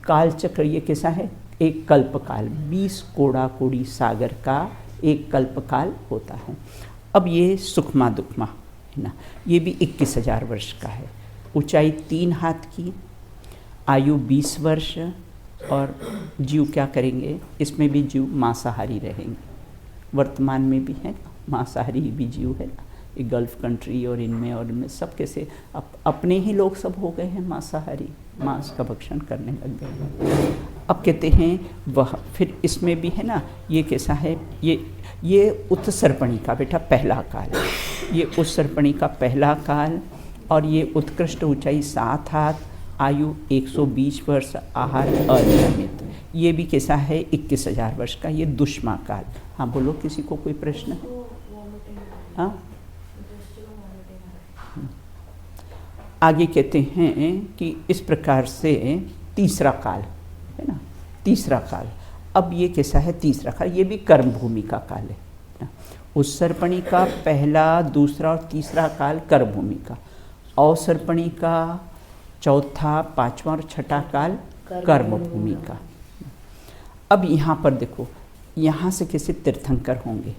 काल चक्र ये कैसा है, एक कल्प काल, 20 कोड़ा-कोड़ी सागर का एक कल्प काल होता है। अब ये सुखमा दुखमा है ना, ये भी 21,000 वर्ष का है। ऊंचाई 3 हाथ की, आयु 20 वर्ष। और जीव क्या करेंगे, इसमें भी जीव मांसाहारी रहेंगे। वर्तमान में भी है मांसाहारी भी जीव है ना, ये गल्फ कंट्री और इनमें सब कैसे अपने ही लोग सब हो गए हैं मांसाहारी, मांस का भक्षण करने लग गए हैं। अब कहते हैं वह फिर इसमें भी है ना, ये कैसा है, ये उत्सर्पणी का बेटा पहला काल, ये उत्सर्पणी का पहला काल। और ये उत्कृष्ट ऊंचाई 7 हाथ, आयु 120 वर्ष, आहार अनियमित। ये भी कैसा है, 21,000 वर्ष का, ये दुष्मा काल। हाँ बोलो, किसी को कोई प्रश्न है? हाँ, आगे कहते हैं कि इस प्रकार से तीसरा काल है ना, तीसरा काल। अब ये कैसा है, तीसरा काल, ये भी कर्म भूमि का काल है ना। उत्सर्पणी का पहला, दूसरा और तीसरा काल कर्म भूमि का, अवसर्पणी का चौथा, 5वां और 6ठा काल कर्म भूमि का। अब यहाँ पर देखो, यहाँ से कैसे तीर्थंकर होंगे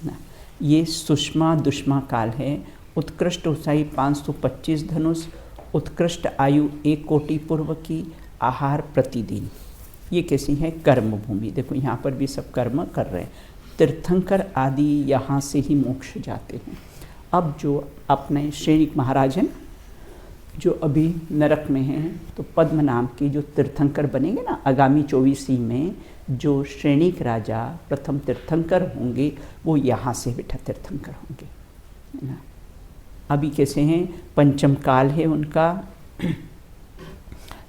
ना। ये सुषमा दुष्मा काल है। उत्कृष्ट ऊंचाई 525 धनुष, उत्कृष्ट आयु 1 कोटि पूर्व की, आहार प्रतिदिन। ये कैसी है, कर्म भूमि। देखो यहाँ पर भी सब कर्म कर रहे हैं। तीर्थंकर आदि यहाँ से ही मोक्ष जाते हैं। अब जो अपने श्रेणिक महाराज हैं जो अभी नरक में हैं, तो पद्म नाम की जो तीर्थंकर बनेंगे ना, आगामी 24 में जो श्रेणिक राजा प्रथम तीर्थंकर होंगे, वो यहाँ से बेटा तीर्थंकर होंगे ना। अभी कैसे हैं, पंचम काल है उनका,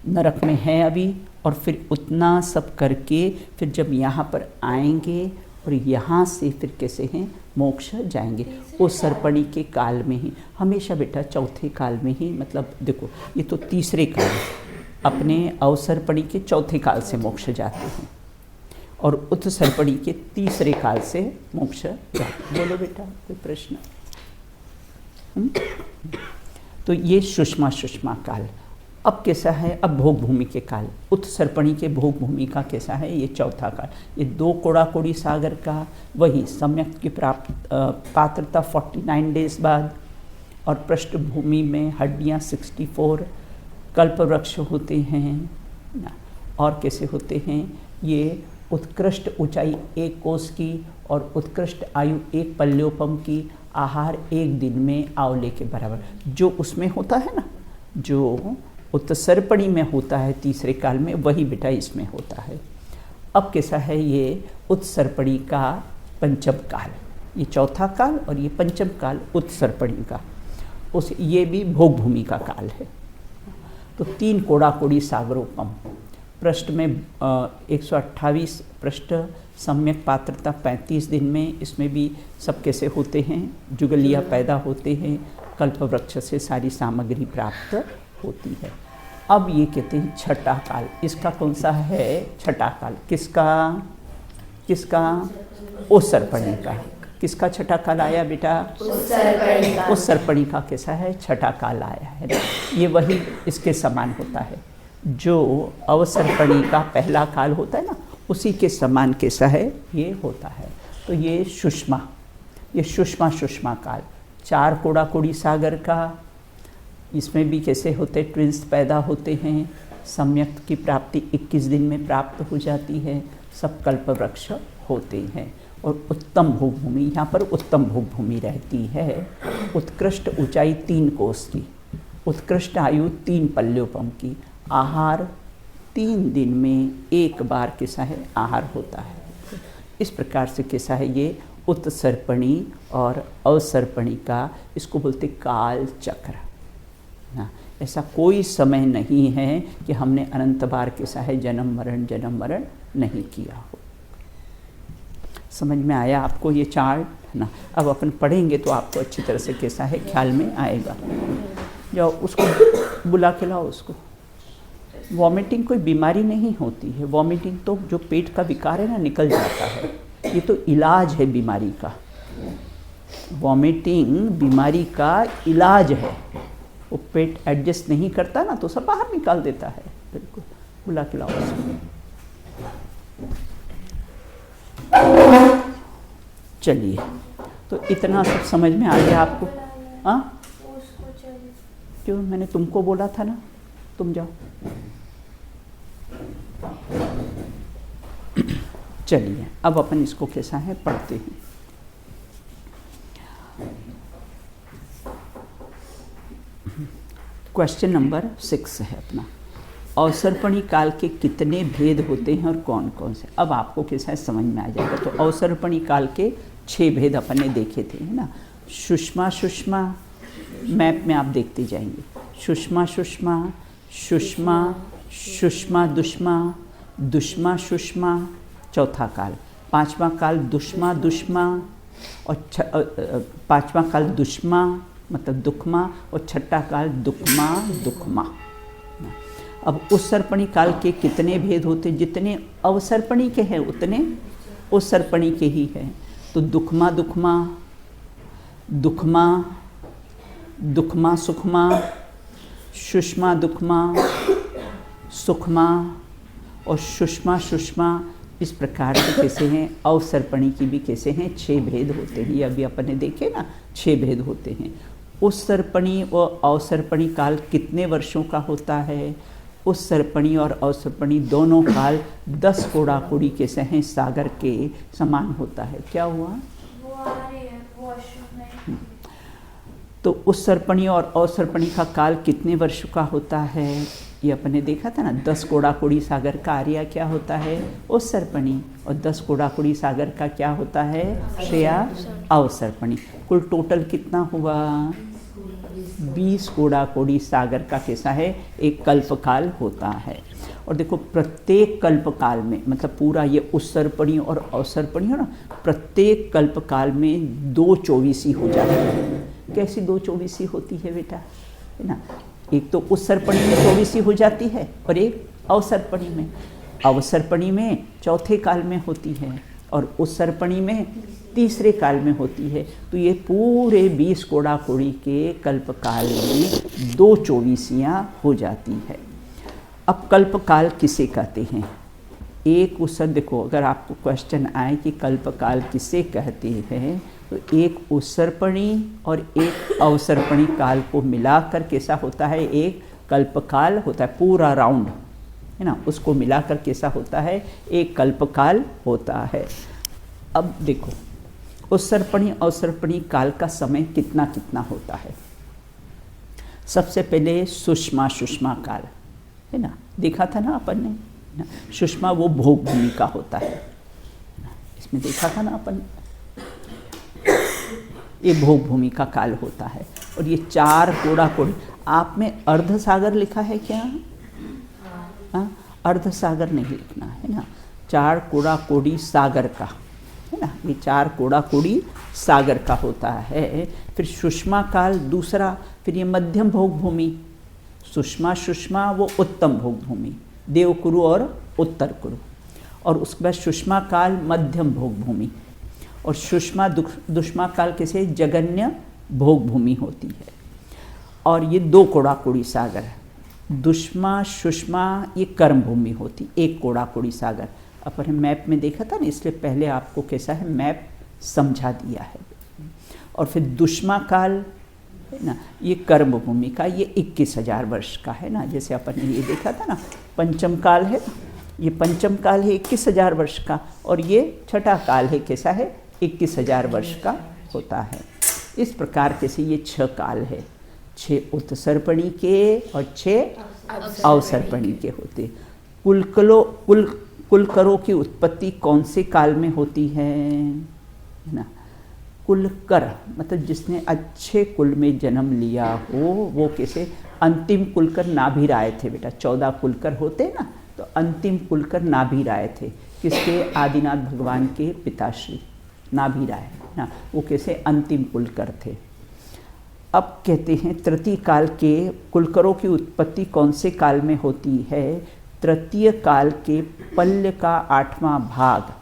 नरक में है अभी। और फिर उतना सब करके फिर जब यहाँ पर आएंगे और यहाँ से फिर कैसे हैं, मोक्ष जाएंगे। उस सर्पणी के काल में ही, हमेशा बेटा चौथे काल में ही, मतलब देखो ये तो तीसरे काल, अपने अवसर्पणी के चौथे काल से मोक्ष जाते हैं और उत्सर्पणी के तीसरे काल से मोक्ष जाते हैं। बोलो बेटा, कोई प्रश्न? तो ये सुषमा काल। अब कैसा है, अब भोग भूमि के काल, उत्सर्पणी के भोग भूमि का कैसा है, ये चौथा काल। ये 2 कोड़ा-कोड़ी सागर का, वही सम्यक की प्राप्त पात्रता 49 डेज बाद, और पृष्ठभूमि में हड्डियाँ 64 कल्पवृक्ष होते हैं ना। और कैसे होते हैं ये? उत्कृष्ट ऊंचाई 1 कोस की और उत्कृष्ट आयु 1 पल्योपम की, आहार 1 दिन में आंवले के बराबर। जो उसमें होता है ना, जो उत्सर्पणी में होता है तीसरे काल में, वही बेटा इसमें होता है। अब कैसा है ये? उत्सर्पणी का पंचम काल, ये चौथा काल और ये पंचम काल उत्सर्पणी का। ये भी भोग भूमि का काल है। तो 3 कोड़ा कोड़ी सागरोपम, पृष्ठ में 128 पृष्ठ, सम्यक पात्रता 35 दिन में। इसमें भी सब कैसे होते हैं? जुगलिया पैदा होते हैं, कल्पवृक्ष से सारी सामग्री प्राप्त होती है। अब ये कहते हैं छठा काल। इसका कौन सा है? छठा काल किसका? उत्सर्पणी का। किसका छठा काल आया बेटा? उत्सर्पणी का कैसा है? छठा काल आया है ना। ये वही इसके समान होता है जो अवसर्पणी का पहला काल होता है ना, उसी के समान कैसा है? ये होता है। तो ये सुषमा काल, 4 कोड़ा कोड़ी सागर का। इसमें भी कैसे होते? ट्विंस पैदा होते हैं, सम्यक की प्राप्ति 21 दिन में प्राप्त हो जाती है, सब कल्पवृक्ष होते हैं। और उत्तम भोग भूमि, यहाँ पर उत्तम भोग भूमि रहती है। उत्कृष्ट ऊंचाई 3 कोस की, उत्कृष्ट आयु 3 पल्योपम की, आहार 3 दिन में 1 बार कैसा है? आहार होता है। इस प्रकार से कैसा है ये? उत्सर्पणी और अवसर्पणी का, इसको बोलते काल चक्र ना। ऐसा कोई समय नहीं है कि हमने अनंत बार कैसा है जन्म मरण नहीं किया हो। समझ में आया आपको ये चार्ट है ना? अब अपन पढ़ेंगे तो आपको अच्छी तरह से कैसा है ख्याल में आएगा। जाओ उसको बुला के लाओ उसको। वॉमिटिंग कोई बीमारी नहीं होती है, वॉमिटिंग तो जो पेट का विकार है ना निकल जाता है, ये तो इलाज है बीमारी का। वॉमिटिंग बीमारी का इलाज है। वो पेट एडजस्ट नहीं करता ना तो सब बाहर निकाल देता है। बिल्कुल बुला के लाओ उसको। चलिए, तो इतना सब समझ में आ गया आपको? हाँ, क्यों? मैंने तुमको बोला था ना, तुम जाओ। चलिए, अब अपन इसको कैसा है पढ़ते हैं। क्वेश्चन नंबर 6 है अपना। अवसर्पणी काल के कितने भेद होते हैं और कौन कौन से? अब आपको कैसा है समझ में आ जाएगा। तो अवसर्पणी काल के 6 भेद अपन ने देखे थे, है ना। सुषमा मैप में आप देखते जाएंगे। सुषमा सुषमा चौथा काल। 5वां काल दुष्मा और 5वां काल दुष्मा मतलब दुखमा और 6ठा काल दुखमा। अब उत्सर्पणी काल के कितने भेद होते? जितने अवसर्पणी के हैं उतने उत्सर्पणी के ही हैं। तो दुखमा सुखमा, सुषमा दुखमा, सुखमा और सुषमा, इस प्रकार के कैसे हैं। अवसर्पणी की भी कैसे हैं 6 भेद होते हैं। ये अभी अपन ने देखे ना, 6 भेद होते हैं। उत्सर्पणी और अवसर्पणी काल कितने वर्षों का होता है? उत्सर्पणी और अवसर्पणी दोनों काल 10 कोड़ा कोड़ी कैसे हैं सागर के समान होता है। क्या हुआ? तो उत्सर्पणी और अवसर्पणी का काल कितने वर्षों का होता है? ये अपन ने देखा था ना। 10 कोड़ा कोड़ी सागर का आर्या क्या होता है? उत्सर्पणी। और 10 कोड़ा कोड़ी सागर का क्या होता है? श्रेया अवसर्पणी। कुल टोटल कितना हुआ? 20 कोड़ा कोड़ी सागर का कैसा है एक कल्पकाल होता है। और देखो प्रत्येक कल्पकाल में मतलब पूरा ये उत्सर्पणी और अवसर्पणी हो ना, प्रत्येक कल्पकाल में 2 चौबीसी हो जाती है। कैसी 2 चौबीसी होती है बेटा? है ना, एक तो उत्सर्पणी में 24 हो जाती है और एक अवसर्पणी में। अवसर्पणी में चौथे काल में होती है और उत्सर्पणी में तीसरे काल में होती है। तो ये पूरे 20 कोड़ा कोड़ी के कल्पकाल में 2 चौबीसियाँ हो जाती है। अब कल्पकाल किसे कहते हैं? एक उत्सर देखो, अगर आपको क्वेश्चन आए कि कल्पकाल किसे कहते हैं तो एक उत्सर्पणी और एक अवसर्पणी काल को मिलाकर कैसा होता है, एक कल्पकाल होता है, पूरा राउंड है ना, उसको मिलाकर कैसा होता है, एक कल्पकाल होता है। अब देखो उत्सर्पणी अवसर्पणी काल का समय कितना कितना होता है। सबसे पहले सुषमा काल है ना, देखा था ना अपन ने ना, सुषमा वो भोग भूमि का होता है, इसमें देखा था ना अपन, ये भोग भूमि का काल होता है। और ये 4 कोड़ा कोड़ी, आप में अर्ध सागर लिखा है क्या? अर्ध सागर नहीं लिखना है ना, 4 कोड़ा कोड़ी सागर का है ना, ये 4 कोड़ा कोड़ी सागर का होता है। फिर सुषमा काल दूसरा, फिर ये मध्यम भोग भूमि, सुषमा वो उत्तम भोग भूमि, देवकुरु और उत्तर कुरु। और उसके बाद सुषमा काल मध्यम भोग भूमि, और दुष्मा काल कैसे जगन्य भोग भूमि होती है। और ये 2 कोड़ा कोड़ी सागर है, दुष्मा सुषमा ये कर्म भूमि होती, 1 कोड़ा कोड़ी सागर। अपन मैप में देखा था ना, इसलिए पहले आपको कैसा है मैप समझा दिया है। और फिर दुष्मा काल है ना, ये कर्म भूमि का, ये 21,000 वर्ष का है ना, जैसे अपन ने ये देखा था ना, पंचम काल है, ये पंचम काल है 21,000 वर्ष का, और ये छठा काल है कैसा है, 21,000 वर्ष का होता है। इस प्रकार के से ये 6 काल है, 6 उत्सर्पणी के और 6 अवसर्पणी के होते। कुलकरों की उत्पत्ति कौन से काल में होती है ना, कुलकर मतलब जिसने अच्छे कुल में जन्म लिया हो, वो कैसे अंतिम कुलकर नाभि राय थे बेटा, 14 कुलकर होते ना, तो अंतिम कुलकर नाभि राय थे, किसके, आदिनाथ भगवान के पिताश्री नाभि राय ना, वो कैसे अंतिम कुलकर थे। अब कहते हैं तृतीय काल के कुलकरों की उत्पत्ति कौन से काल में होती है, तृतीय काल के पल्य का 8वां भाग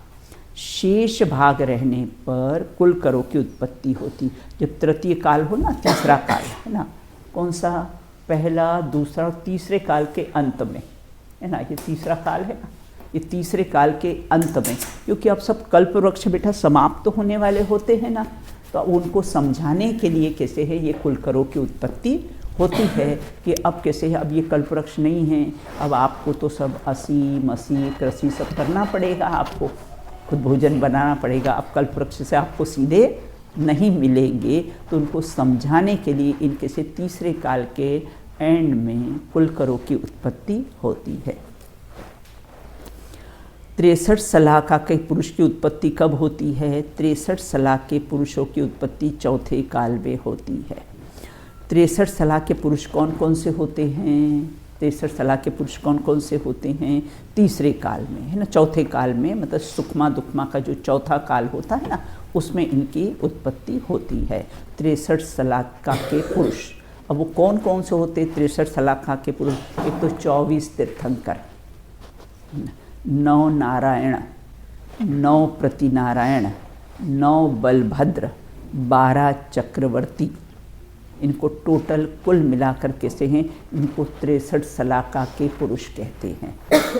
शेष भाग रहने पर कुलकरों की उत्पत्ति होती। जब तृतीय काल हो ना, तीसरा काल है ना, कौन सा, पहला दूसरा और तीसरे काल के अंत में है ना, ये तीसरा काल है ना, ये तीसरे काल के अंत में, क्योंकि अब सब कल्प वृक्ष बेटा समाप्त होने वाले होते हैं ना, तो उनको समझाने के लिए कैसे है ये कुलकरों की उत्पत्ति होती है कि अब कैसे है, अब ये कल्प वृक्ष नहीं है, अब आपको तो सब मसी कृषि सब करना पड़ेगा, आपको खुद भोजन बनाना पड़ेगा, अब कल्प वृक्ष से आपको सीधे नहीं मिलेंगे। तो उनको समझाने के लिए इनके से तीसरे काल के एंड में कुलकरों की उत्पत्ति होती है। 63 सलाका के पुरुष की उत्पत्ति कब होती है, 63 सलाह के पुरुषों की उत्पत्ति चौथे काल में होती है। 63 सलाह के पुरुष कौन कौन से होते हैं, 63 सलाह के पुरुष कौन कौन से होते हैं, तीसरे काल में है ना, चौथे काल में, मतलब सुखमा दुखमा का जो चौथा काल होता है ना, उसमें इनकी उत्पत्ति होती है 63 सलाका के पुरुष। अब वो कौन कौन से होते 63 सलाका के पुरुष, एक तो 24 तीर्थंकर, 9 नारायण, 9 प्रतिनारायण, 9 बलभद्र, 12 चक्रवर्ती, इनको टोटल कुल मिलाकर कैसे हैं, इनको 63 सलाका के पुरुष कहते हैं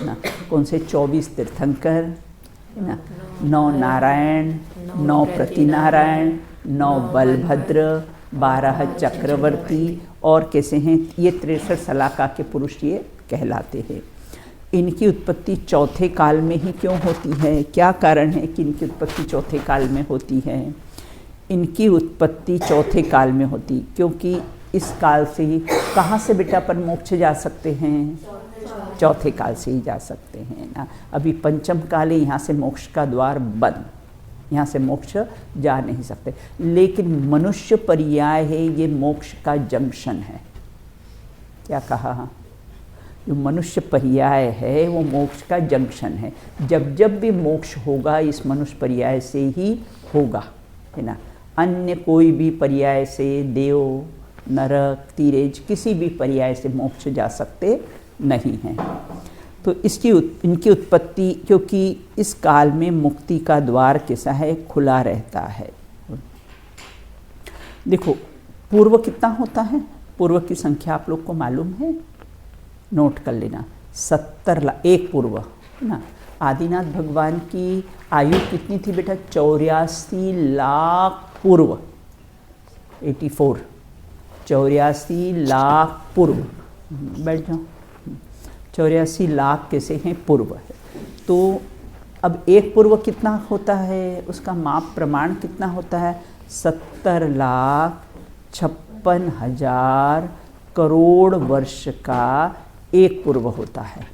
ना। कौन से 24 तीर्थंकर है ना, 9 नारायण, 9 प्रतिनारायण, 9 बलभद्र, 12 चक्रवर्ती, और कैसे हैं ये 63 सलाका के पुरुष ये कहलाते हैं। इनकी उत्पत्ति चौथे काल में ही क्यों होती है, क्या कारण है कि इनकी उत्पत्ति चौथे काल में होती है। इनकी उत्पत्ति चौथे काल में होती क्योंकि इस काल से ही, कहाँ से बेटा पर मोक्ष जा सकते हैं, चौथे काल से ही जा सकते हैं ना। अभी पंचम काल है, यहाँ से मोक्ष का द्वार बंद, यहाँ से मोक्ष जा नहीं सकते, लेकिन मनुष्य पर्याय है, ये मोक्ष का जंक्शन है। क्या कहा, जो मनुष्य पर्याय है वो मोक्ष का जंक्शन है। जब जब भी मोक्ष होगा इस मनुष्य पर्याय से ही होगा है ना, अन्य कोई भी पर्याय से, देव नरक तिरेज किसी भी पर्याय से मोक्ष जा सकते नहीं हैं। तो इनकी उत्पत्ति, क्योंकि इस काल में मुक्ति का द्वार कैसा है, खुला रहता है। देखो पूर्व कितना होता है, पूर्व की संख्या आप लोग को मालूम है, नोट कर लेना, 70 लाख, एक पूर्व है ना। आदिनाथ भगवान की आयु कितनी थी बेटा, 84 लाख पूर्व, 84, 84 लाख पूर्व, बैठ जाओ, 84 लाख कैसे हैं पूर्व है। तो अब एक पूर्व कितना होता है, उसका माप प्रमाण कितना होता है, 70,56,000 करोड़ वर्ष का एक पूर्व होता है।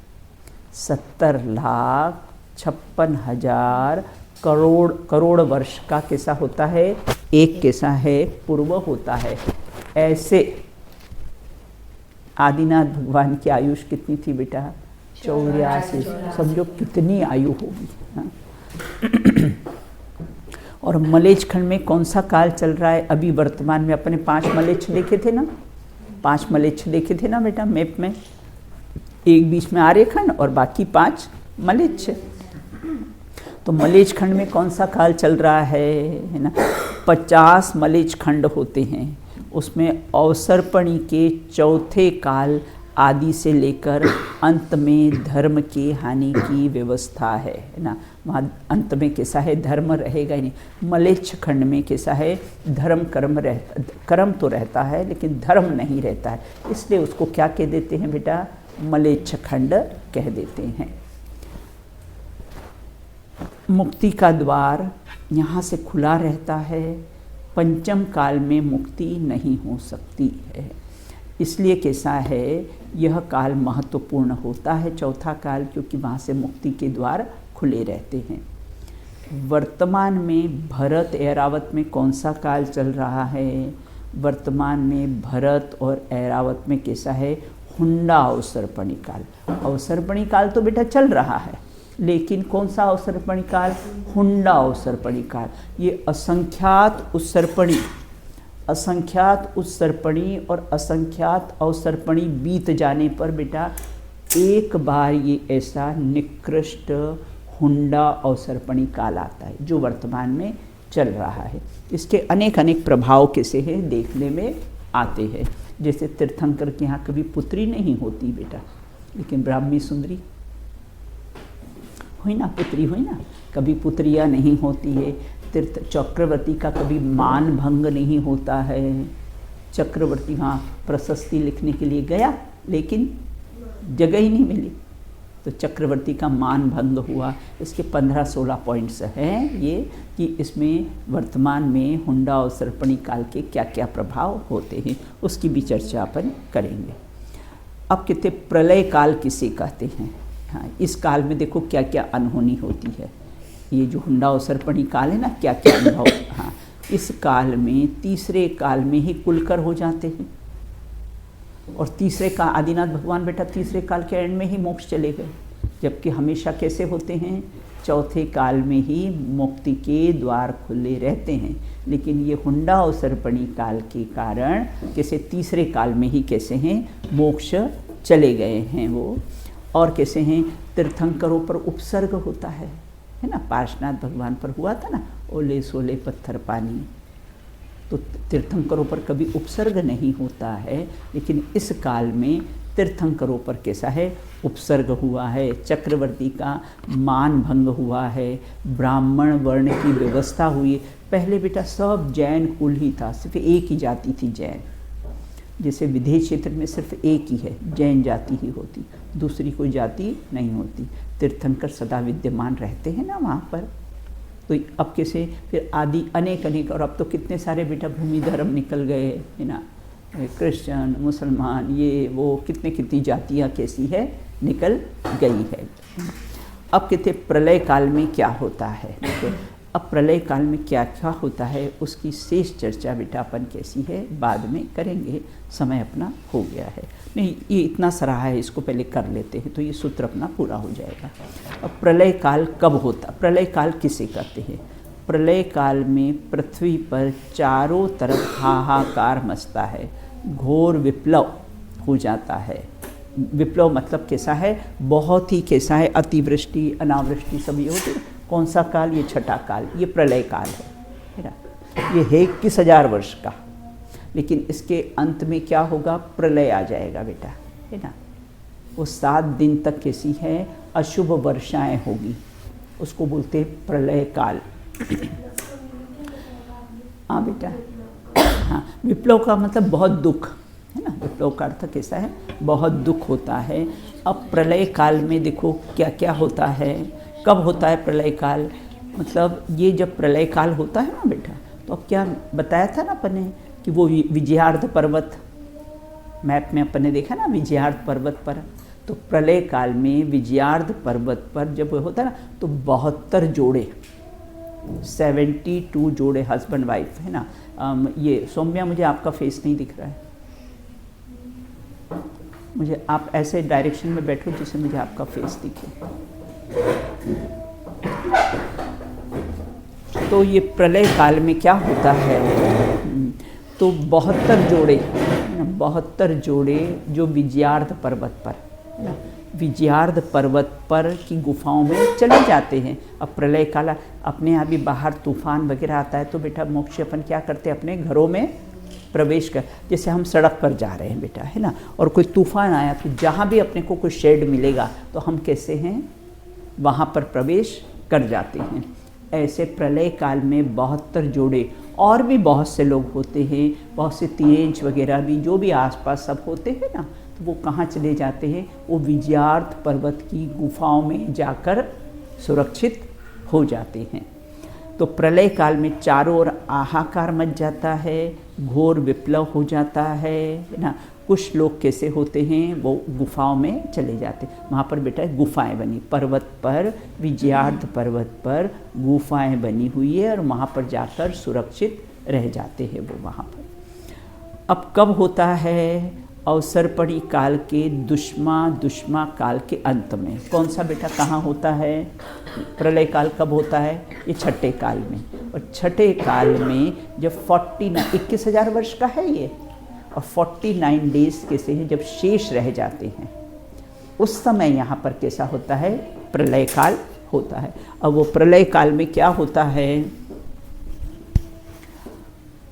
70,56,000 करोड़ वर्ष का कैसा होता है, एक कैसा है पूर्व होता है। ऐसे आदिनाथ भगवान की आयुष कितनी थी बेटा, 84। समझो कितनी आयु होगी। हाँ? और मलेच्छ खंड में कौन सा काल चल रहा है, अभी वर्तमान में अपने 5 मलेच्छ देखे थे ना, 5 मलेच्छ देखे थे ना बेटा मैप में, एक बीच में आर्यखंड और बाकी 5 मलेच्छ। तो मलेच्छ खंड में कौन सा काल चल रहा है ना, 50 मलेच्छ खंड होते हैं, उसमें अवसर्पणी के चौथे काल आदि से लेकर अंत में धर्म की हानि की व्यवस्था है ना। वहाँ अंत में कैसा है, धर्म रहेगा ही नहीं। मलेच्छ खंड में कैसा है, धर्म कर्म तो रहता है लेकिन धर्म नहीं रहता है, इसलिए उसको क्या कह देते हैं बेटा, मलेच्छ खंड कह देते हैं। मुक्ति का द्वार यहाँ से खुला रहता है, पंचम काल में मुक्ति नहीं हो सकती है, इसलिए कैसा है, यह काल महत्वपूर्ण होता है चौथा काल, क्योंकि वहाँ से मुक्ति के द्वार खुले रहते हैं। वर्तमान में भरत ऐरावत में कौन सा काल चल रहा है, वर्तमान में भरत और ऐरावत में कैसा है, हुंडा अवसर्पणी काल। अवसर्पणी काल तो बेटा चल रहा है, लेकिन कौन सा अवसर्पणी काल, हुंडा अवसर्पणी काल। ये असंख्यात उत्सर्पणी और असंख्यात अवसर्पणी बीत जाने पर बेटा एक बार ये ऐसा निकृष्ट हुंडा अवसर्पणी काल आता है जो वर्तमान में चल रहा है। इसके अनेक प्रभाव कैसे हैं देखने में आते हैं। जैसे तीर्थंकर के यहाँ कभी पुत्री नहीं होती बेटा, लेकिन ब्राह्मी सुंदरी हुई ना, पुत्री हुई ना, कभी पुत्रियाँ नहीं होती है। तीर्थ चक्रवर्ती का कभी मान भंग नहीं होता है। चक्रवर्ती वहाँ प्रशस्ति लिखने के लिए गया लेकिन जगह ही नहीं मिली, तो चक्रवर्ती का मान भंग हुआ। इसके 15-16 पॉइंट्स हैं ये, कि इसमें वर्तमान में हुंडा और सर्पणी काल के क्या क्या प्रभाव होते हैं, उसकी भी चर्चा अपन करेंगे। अब कहते प्रलय काल किसे कहते हैं। हाँ, इस काल में देखो क्या क्या अनहोनी होती है। ये जो हुंडा और सर्पणी काल है ना, क्या क्या अनुभव। हाँ, इस काल में तीसरे काल में ही कुलकर हो जाते हैं, और तीसरे का आदिनाथ भगवान बेटा तीसरे काल के एंड में ही मोक्ष चले गए, जबकि हमेशा कैसे होते हैं, चौथे काल में ही मुक्ति के द्वार खुले रहते हैं। लेकिन ये हुंडा और सर्पणी काल के कारण कैसे तीसरे काल में ही कैसे हैं मोक्ष चले गए हैं वो। और कैसे हैं, तीर्थंकरों पर उपसर्ग होता है ना, पार्श्वनाथ भगवान पर हुआ था ना, ओले सोले पत्थर पानी, तो तीर्थंकरों पर कभी उपसर्ग नहीं होता है, लेकिन इस काल में तीर्थंकरों पर कैसा है उपसर्ग हुआ है। चक्रवर्ती का मान भंग हुआ है, ब्राह्मण वर्ण की व्यवस्था हुई। पहले बेटा सब जैन कुल ही था, सिर्फ एक ही जाति थी जैन। जैसे विदेश क्षेत्र में सिर्फ एक ही है, जैन जाति ही होती, दूसरी कोई जाति नहीं होती। तीर्थंकर सदा विद्यमान रहते हैं ना वहाँ पर। तो अब कैसे फिर आदि अनेक, और अब तो कितने सारे बेटा भूमि धर्म निकल गए है ना, क्रिश्चियन मुसलमान ये वो कितनी जातियाँ कैसी है निकल गई है। अब कहते प्रलय काल में क्या होता है। अब प्रलय काल में क्या क्या होता है उसकी शेष चर्चा बेटा अपन कैसी है बाद में करेंगे, समय अपना हो गया है। नहीं, ये इतना सराहा है, इसको पहले कर लेते हैं तो ये सूत्र अपना पूरा हो जाएगा। अब प्रलय काल कब होता, प्रलय काल किसे कहते हैं। प्रलय काल में पृथ्वी पर चारों तरफ हाहाकार मचता है, घोर विप्लव हो जाता है। विप्लव मतलब कैसा है, बहुत ही कैसा है, अतिवृष्टि अनावृष्टि सब ये होती है। कौन सा काल, ये छठा काल, ये प्रलय काल है ना। ये है 21,000 वर्ष का, लेकिन इसके अंत में क्या होगा, प्रलय आ जाएगा बेटा है ना। वो 7 दिन तक कैसी है, अशुभ वर्षाएं होगी, उसको बोलते हैं प्रलय काल। हाँ बेटा, हाँ विप्लव का मतलब बहुत दुख है ना, विप्लव का अर्थ कैसा है, बहुत दुख होता है। अब प्रलय काल में देखो क्या क्या होता है, कब होता है प्रलय काल, मतलब ये जब प्रलय काल होता है ना बेटा, तो अब क्या बताया था ना अपन ने कि वो विजयार्ध पर्वत, मैप में अपन ने देखा ना विजयार्ध पर्वत पर, तो प्रलय काल में विजयार्ध पर्वत पर जब होता है ना तो 72 जोड़े, 72 जोड़े हस्बैंड वाइफ है ना। ये सौम्या मुझे आपका फेस नहीं दिख रहा है, मुझे आप ऐसे डायरेक्शन में बैठो जिससे मुझे आपका फेस दिखे। तो ये प्रलय काल में क्या होता है, तो 72 जोड़े, 72 जोड़े जो विजयार्ध पर्वत पर, विजयार्ध पर्वत पर की गुफाओं में चले जाते हैं। अब प्रलय काल अपने यहाँ भी बाहर तूफान वगैरह आता है तो बेटा मोक्ष अपन क्या करते हैं, अपने घरों में प्रवेश कर, जैसे हम सड़क पर जा रहे हैं बेटा है ना, और कोई तूफान आया तो जहाँ भी अपने को कोई शेड मिलेगा तो हम कैसे हैं, वहाँ पर प्रवेश कर जाते हैं। ऐसे प्रलय काल में 72 जोड़े और भी बहुत से लोग होते हैं, बहुत से तिरेंच वगैरह भी जो भी आसपास सब होते हैं ना, तो वो कहाँ चले जाते हैं, वो विजयार्ध पर्वत की गुफाओं में जाकर सुरक्षित हो जाते हैं। तो प्रलय काल में चारों ओर हाहाकार मच जाता है, घोर विप्लव हो जाता है ना। कुछ लोग कैसे होते हैं, वो गुफाओं में चले जाते हैं। वहाँ पर बेटा गुफाएं बनी, पर्वत पर, विजयार्ध पर्वत पर गुफाएं बनी हुई है और वहाँ पर जाकर सुरक्षित रह जाते हैं वो वहाँ पर। अब कब होता है, अवसरपणी काल के दुष्मा काल के अंत में। कौन सा बेटा कहाँ होता है, प्रलय काल कब होता है, ये छठे काल में। और छठे काल में जब 21,000 वर्ष का है ये, और 49 डेज कैसे हैं जब शेष रह जाते हैं, उस समय यहाँ पर कैसा होता है, प्रलय काल होता है। अब वो प्रलय काल में क्या होता है,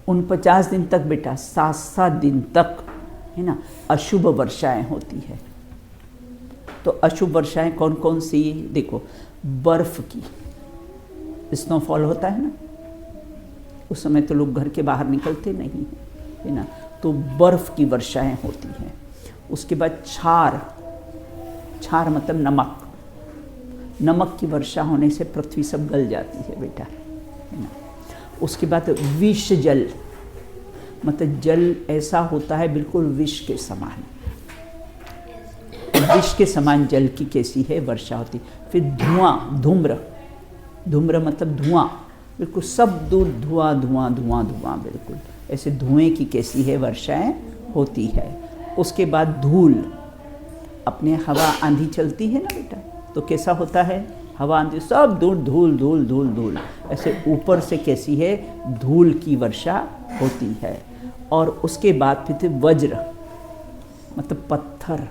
49 दिन तक बेटा, 7 दिन तक है ना अशुभ वर्षाएं होती है। तो अशुभ वर्षाएं कौन कौन सी, देखो बर्फ की, स्नोफॉल होता है ना, उस समय तो लोग घर के बाहर निकलते नहीं है ना, तो बर्फ की वर्षाएं होती हैं। उसके बाद छार मतलब नमक की वर्षा होने से पृथ्वी सब गल जाती है बेटा है ना। उसके बाद विष जल, मतलब जल ऐसा होता है बिल्कुल विष के समान, विष के समान जल की कैसी है वर्षा होती। फिर धूम्र मतलब धुआं, बिल्कुल सब दूर धुआं बिल्कुल ऐसे धुएं की कैसी है वर्षाएं होती है। उसके बाद धूल, अपने हवा आंधी चलती है ना बेटा, तो कैसा होता है, हवा आंधी सब दूर धूल, ऐसे ऊपर से कैसी है, धूल की वर्षा होती है। और उसके बाद फिर वज्र मतलब पत्थर।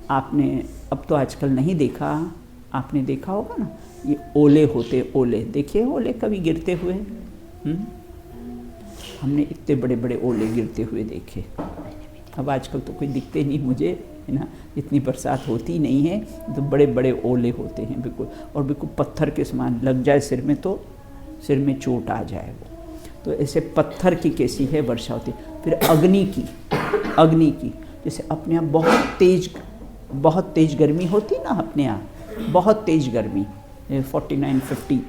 आपने अब तो आजकल नहीं देखा, आपने देखा होगा ना, ये ओले होते, ओले देखिए, ओले कभी गिरते हुए, हमने इतने बड़े बड़े ओले गिरते हुए देखे। अब आजकल तो कोई दिखते नहीं मुझे है ना, इतनी बरसात होती नहीं है, तो बड़े बड़े ओले होते हैं बिल्कुल, और बिल्कुल पत्थर के समान, लग जाए सिर में तो सिर में चोट आ जाए वो। तो ऐसे पत्थर की कैसी है वर्षा होती है। फिर अग्नि की जैसे अपने यहाँ बहुत तेज गर्मी होती ना, अपने यहाँ बहुत तेज गर्मी 49-50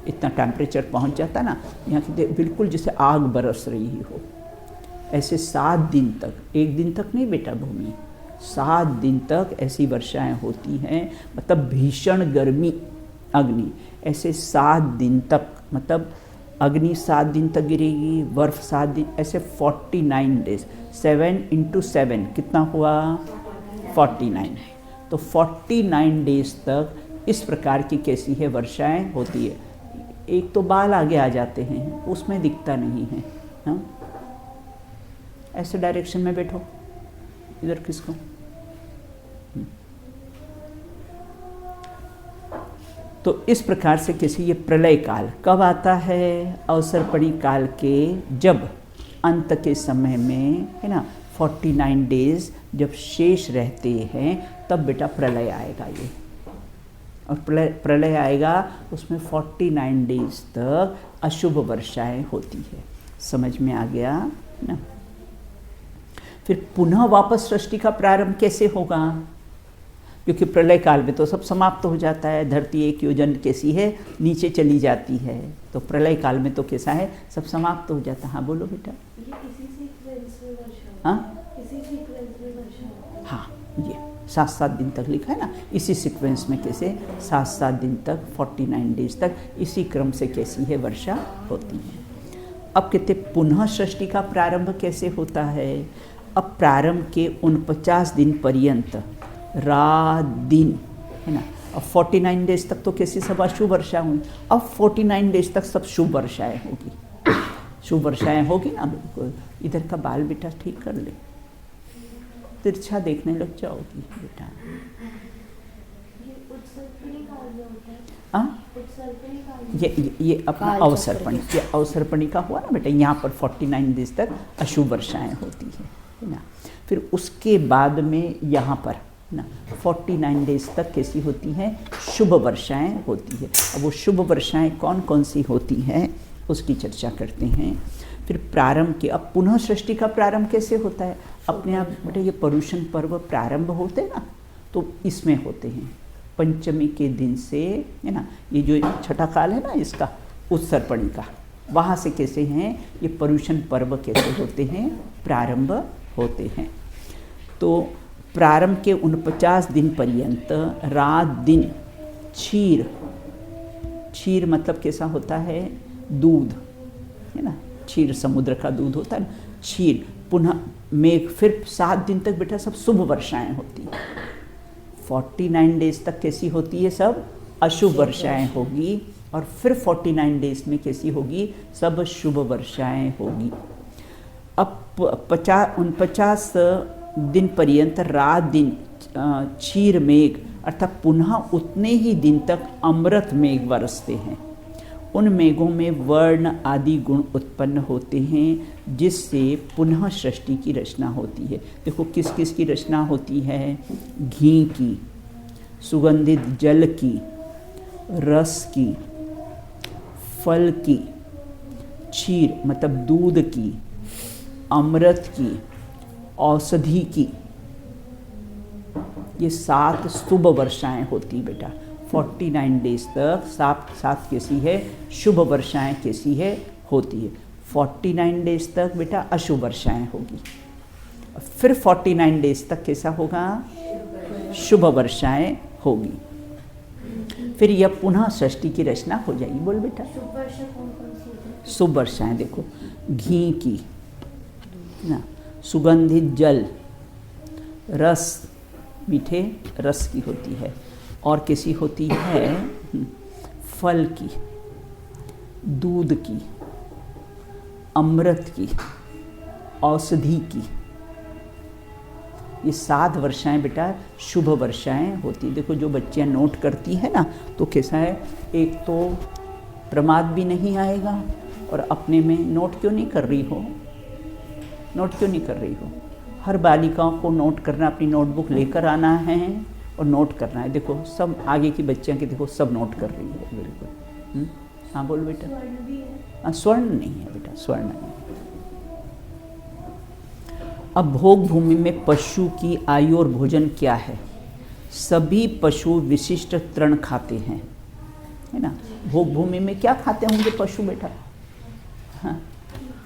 इतना टेम्परेचर पहुँच जाता ना, यहाँ की बिल्कुल जैसे आग बरस रही हो। ऐसे 7 दिन तक, एक दिन तक नहीं बेटा भूमि, 7 दिन तक ऐसी वर्षाएं होती हैं, मतलब भीषण गर्मी। अग्नि ऐसे 7 दिन तक, मतलब अग्नि 7 दिन तक गिरेगी, बर्फ 7 दिन, ऐसे 49 डेज, 7 × 7 कितना हुआ, 49। तो 49 डेज तक इस प्रकार की कैसी है वर्षाएं होती है। एक तो बाल आगे आ जाते हैं, उसमें दिखता नहीं है, हाँ ऐसे डायरेक्शन में बैठो, इधर किसको, तो इस प्रकार से किसी ये प्रलय काल कब आता है, अवसरपणी काल के जब अंत के समय में है ना 49 डेज जब शेष रहते हैं, तब बेटा प्रलय आएगा ये। और प्रलय आएगा उसमें 49 डेज तक अशुभ वर्षाएं होती है। समझ में आ गया ना। फिर पुनः वापस सृष्टि का प्रारंभ कैसे होगा, क्योंकि प्रलय काल में तो सब समाप्त हो जाता है, धरती एक योजन कैसी है नीचे चली जाती है, तो प्रलय काल में तो कैसा है सब समाप्त हो जाता है। हाँ बोलो बेटा। हाँ ये 7-7 दिन तक लिखा है ना, इसी सीक्वेंस में कैसे 7-7 दिन तक 49 डेज तक इसी क्रम से कैसी है वर्षा होती है। अब कहते पुनः सृष्टि का प्रारंभ कैसे होता है। अब प्रारंभ के 49 दिन पर्यंत रात दिन है ना। अब 49 डेज तक तो कैसी सब अशुभ वर्षा हुई, अब 49 डेज तक सब शुभ वर्षाएं होगी, शुभ वर्षाएं होगी ना। बिल्कुल इधर का बाल बेटा ठीक कर ले, तिरछा देखने लग जाओगी बेटा। ये अपना अवसर्पणी, ये अवसर्पणी का हुआ ना बेटा। यहाँ पर 49 डेज तक अशुभ वर्षाएं होती है ना। फिर उसके बाद में यहाँ पर ना 49 डेज तक कैसी होती हैं शुभ वर्षाएं होती है। अब वो शुभ वर्षाएं कौन कौन सी होती हैं उसकी चर्चा करते हैं। फिर प्रारंभ के, अब पुनः सृष्टि का प्रारंभ कैसे होता है। अपने आप बेटा ये पर्युषण पर्व प्रारंभ होते हैं ना, तो इसमें होते हैं पंचमी के दिन से है ना। ये जो छठा काल है ना इसका उत्सर्पणी का, वहाँ से कैसे हैं ये पर्युषण पर्व कैसे होते हैं प्रारंभ होते हैं। तो प्रारंभ के 49 दिन पर्यंत रात दिन क्षीर, क्षीर मतलब कैसा होता है दूध है ना, क्षीर समुद्र का दूध होता है। क्षीर पुनः मेघ, फिर 7 दिन तक बेटा सब शुभ वर्षाएं होती हैं। 49 डेज तक कैसी होती है सब अशुभ वर्षाएं होगी, और फिर 49 डेज में कैसी होगी सब शुभ वर्षाएं होगी। अब 49 दिन पर्यंत रात दिन क्षीर मेघ, अर्थात पुनः उतने ही दिन तक अमृत मेघ बरसते हैं। उन मेघों में वर्ण आदि गुण उत्पन्न होते हैं जिससे पुनः सृष्टि की रचना होती है। देखो किस किस की रचना होती है, घी की, सुगंधित जल की, रस की, फल की, क्षीर मतलब दूध की, अमृत की, औषधि की, ये 7 शुभ वर्षाएं होती बेटा। 49 डेज तक 7 कैसी है शुभ वर्षाएं कैसी है होती है। 49 डेज तक बेटा अशुभ वर्षाएं होगी, फिर 49 डेज तक कैसा होगा शुभ वर्षाएं होगी। फिर यह पुनः सृष्टि की रचना हो जाएगी। बोल बेटा शुभ वर्षाएं देखो घी की ना, सुगंधित जल, रस मीठे रस की होती है, और कैसी होती है फल की, दूध की, अमृत की, औषधि की। ये 7 वर्षाएं बेटा शुभ वर्षाएं होती। देखो जो बच्चियां नोट करती है ना तो कैसा है, एक तो प्रमाद भी नहीं आएगा, और अपने में नोट क्यों नहीं कर रही हो, नोट क्यों नहीं कर रही हो। हर बालिकाओं को नोट करना, अपनी नोटबुक लेकर आना है और नोट करना है। देखो सब आगे की बच्चियां के देखो सब नोट कर रही है बिल्कुल। हाँ बोल बेटा। हाँ स्वर्ण नहीं है बेटा, स्वर्ण नहीं। अब भोग भूमि में पशु की आयु और भोजन क्या है। सभी पशु विशिष्ट तृण खाते हैं है ना। भोग भूमि में क्या खाते होंगे पशु बेटा। हाँ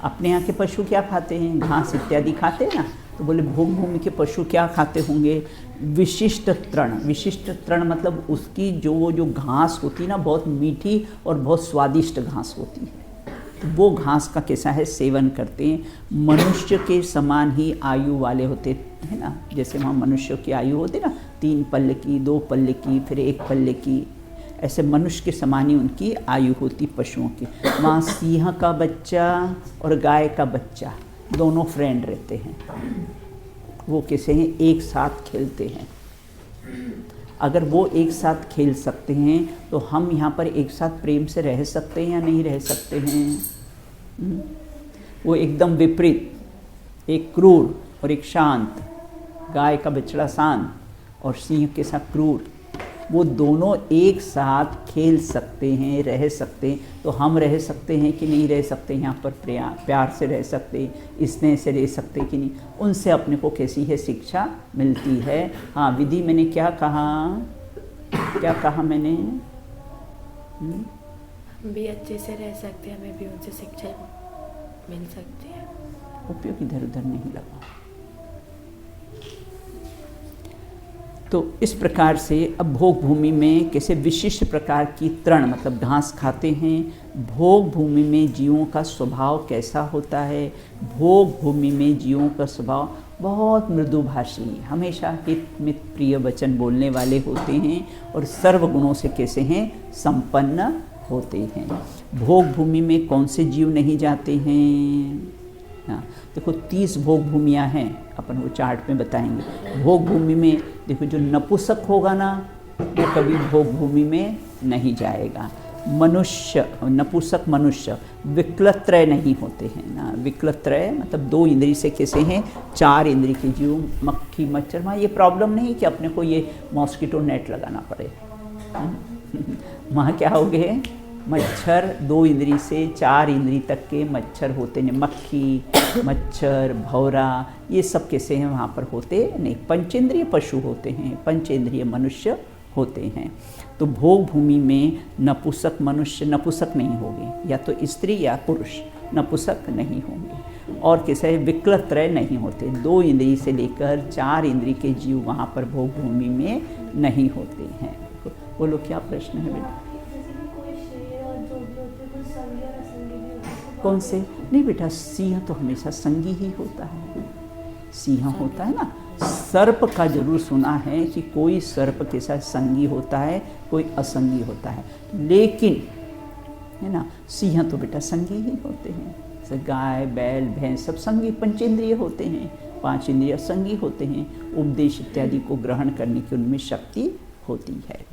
अपने यहाँ के पशु क्या खाते हैं, घास इत्यादि खाते हैं ना। तो बोले भोग भूमि के पशु क्या खाते होंगे, विशिष्ट तृण। विशिष्ट तृण मतलब उसकी जो घास होती है ना बहुत मीठी और बहुत स्वादिष्ट घास होती है, तो वो घास का कैसा है सेवन करते हैं। मनुष्य के समान ही आयु वाले होते हैं ना, जैसे वहाँ मनुष्य की आयु होती ना 3 पल्ले की, 2 पल्ले की, फिर 1 पल्ले की, ऐसे मनुष्य के समान ही उनकी आयु होती पशुओं की। वहाँ सिंह का बच्चा और गाय का बच्चा दोनों फ्रेंड रहते हैं, वो कैसे हैं एक साथ खेलते हैं। अगर वो एक साथ खेल सकते हैं तो हम यहाँ पर एक साथ प्रेम से रह सकते हैं या नहीं रह सकते हैं। वो एकदम विपरीत, एक क्रूर और एक शांत, गाय का बछड़ा शांत और सिंह के साथ क्रूर, वो दोनों एक साथ खेल सकते हैं, रह सकते हैं। तो हम रह सकते हैं कि नहीं रह सकते, यहाँ पर प्यार से रह सकते, स्नेह से रह सकते कि नहीं, उनसे अपने को कैसी है शिक्षा मिलती है। हाँ विधि, मैंने क्या कहा मैंने? हम भी अच्छे से रह सकते हैं, हमें भी उनसे शिक्षा मिल सकती है। उपयोग इधर उधर नहीं लगा। तो इस प्रकार से अब भोग भूमि में कैसे विशिष्ट प्रकार की तृण मतलब घास खाते हैं। भोग भूमि में जीवों का स्वभाव कैसा होता है? भोग भूमि में जीवों का स्वभाव बहुत मृदुभाषी, हमेशा हित मित प्रिय वचन बोलने वाले होते हैं और सर्वगुणों से कैसे हैं? संपन्न होते हैं। भोग भूमि में कौन से जीव नहीं जाते हैं? हाँ देखो 30 भोग भूमियाँ हैं, अपन वो चार्ट में बताएंगे। भोग भूमि में देखो जो नपुंसक होगा ना वो कभी भोग भूमि में नहीं जाएगा। मनुष्य, नपुंसक मनुष्य विकलत्रय नहीं होते हैं ना। विकलत्रय मतलब 2 इंद्री से कैसे हैं? 4 इंद्री के जीव, मक्खी मच्छर। वहाँ ये प्रॉब्लम नहीं कि अपने को ये मॉस्किटो नेट लगाना पड़े। वहाँ क्या हो गए? मच्छर 2 इंद्री से 4 इंद्री तक के मच्छर होते हैं। मक्खी मच्छर भौरा ये सब कैसे हैं? वहाँ पर होते नहीं। पंचेंद्रिय पशु होते हैं, पंचेंद्रिय मनुष्य होते हैं। तो भोग भूमि में नपुंसक मनुष्य नपुंसक नहीं होंगे, या तो स्त्री या पुरुष नपुंसक नहीं होंगे। और कैसे विकलत्रय नहीं होते, 2 इंद्री से लेकर 4 इंद्री के जीव वहाँ पर भोग भूमि में नहीं होते हैं। बोलो क्या प्रश्न है बेटा? कौन से? नहीं बेटा, सिंह तो हमेशा संगी ही होता है। सिंह होता है ना। सर्प का जरूर सुना है कि कोई सर्प के साथ संगी होता है, कोई असंगी होता है, लेकिन है ना सिंह तो बेटा संगी ही होते हैं। जैसे गाय बैल भैंस सब संगी पंचेंद्रिय होते हैं, 5 इंद्रिय संगी होते हैं। उपदेश इत्यादि को ग्रहण करने की उनमें शक्ति होती है।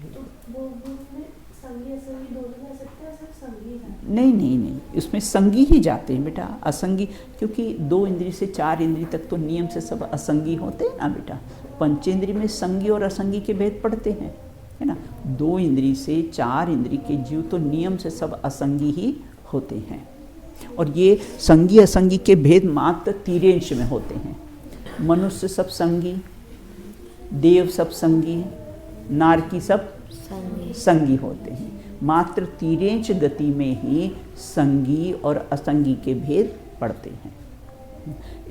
नहीं, इसमें संगी ही जाते हैं बेटा, असंगी क्योंकि 2 इंद्री से 4 इंद्री तक तो नियम से सब असंगी होते हैं ना बेटा। पंचेंद्री में संगी और असंगी के भेद पड़ते हैं, है ना। 2 इंद्री से 4 इंद्री के जीव तो नियम से सब असंगी ही होते हैं। और ये संगी असंगी के भेद मात्र तीरेंश में होते हैं। मनुष्य सब संगी, देव सब संगी, नारकी सब संगी होते हैं। मात्र तीरेंच गति में ही संगी और असंगी के भेद पड़ते हैं।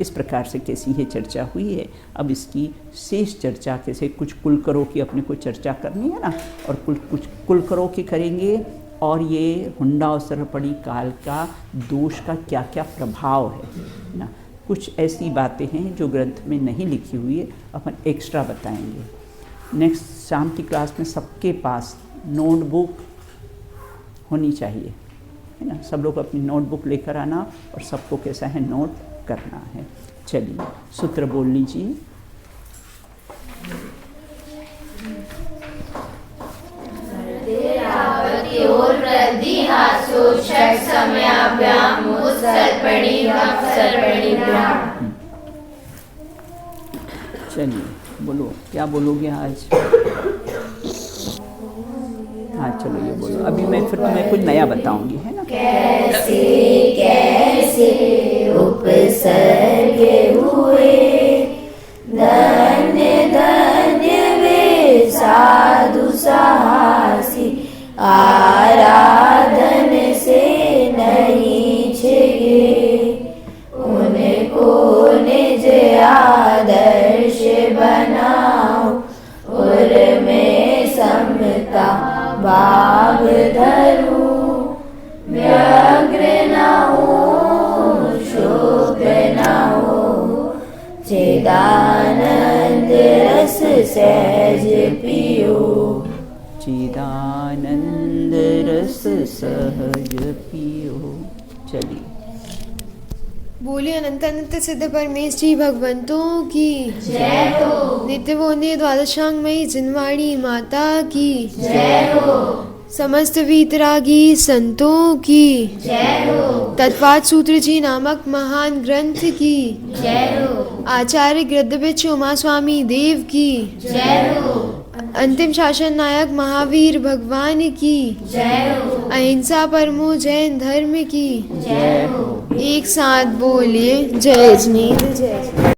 इस प्रकार से कैसी है चर्चा हुई है। अब इसकी शेष चर्चा कैसे कुछ कुलकरों की अपने को चर्चा करनी है ना, और कुछ कुलकरों की करेंगे। और ये हुंडा और सरपड़ी काल का दोष का क्या क्या प्रभाव है ना, कुछ ऐसी बातें हैं जो ग्रंथ में नहीं लिखी हुई है, अपन एक्स्ट्रा बताएंगे। नेक्स्ट शाम की क्लास में सबके पास नोटबुक होनी चाहिए, है ना। सब लोग अपनी नोटबुक लेकर आना और सबको कैसा है नोट करना है। चलिए सूत्र बोल लीजिए। चलिए बोलो, क्या बोलोगे आज? हाँ चलो ये बोलो। अभी मैं फिर तुम्हें कुछ नया बताऊंगी, है ना। कैसे कैसे उपसर्ग हुए, धन्य धन्य वे साधु साहसी, आराधन से नहीं छिगे, उनको निज आदर्श बनाओ, उनमें समता भाव धरू, व्यग्र न हो शोक न हो, चिदानंद रस सहज पियो, चिदानंद रस सहज पियो। चलिए बोले अनंत अनंत सिद्ध परमेश जी भगवंतों की जय हो। नित्य बोने द्वादशांगमयी जिनवाणी माता की जय हो। समस्त वीतरागी संतों की जय हो। तत्वाद सूत्र जी नामक महान ग्रंथ की जय हो। आचार्य गृद्धविच उमा स्वामी देव की जय हो। अंतिम शासन नायक महावीर भगवान की जय हो। अहिंसा परमो जैन धर्म की जय हो। एक साथ बोलिए जय जिनेंद्र जय।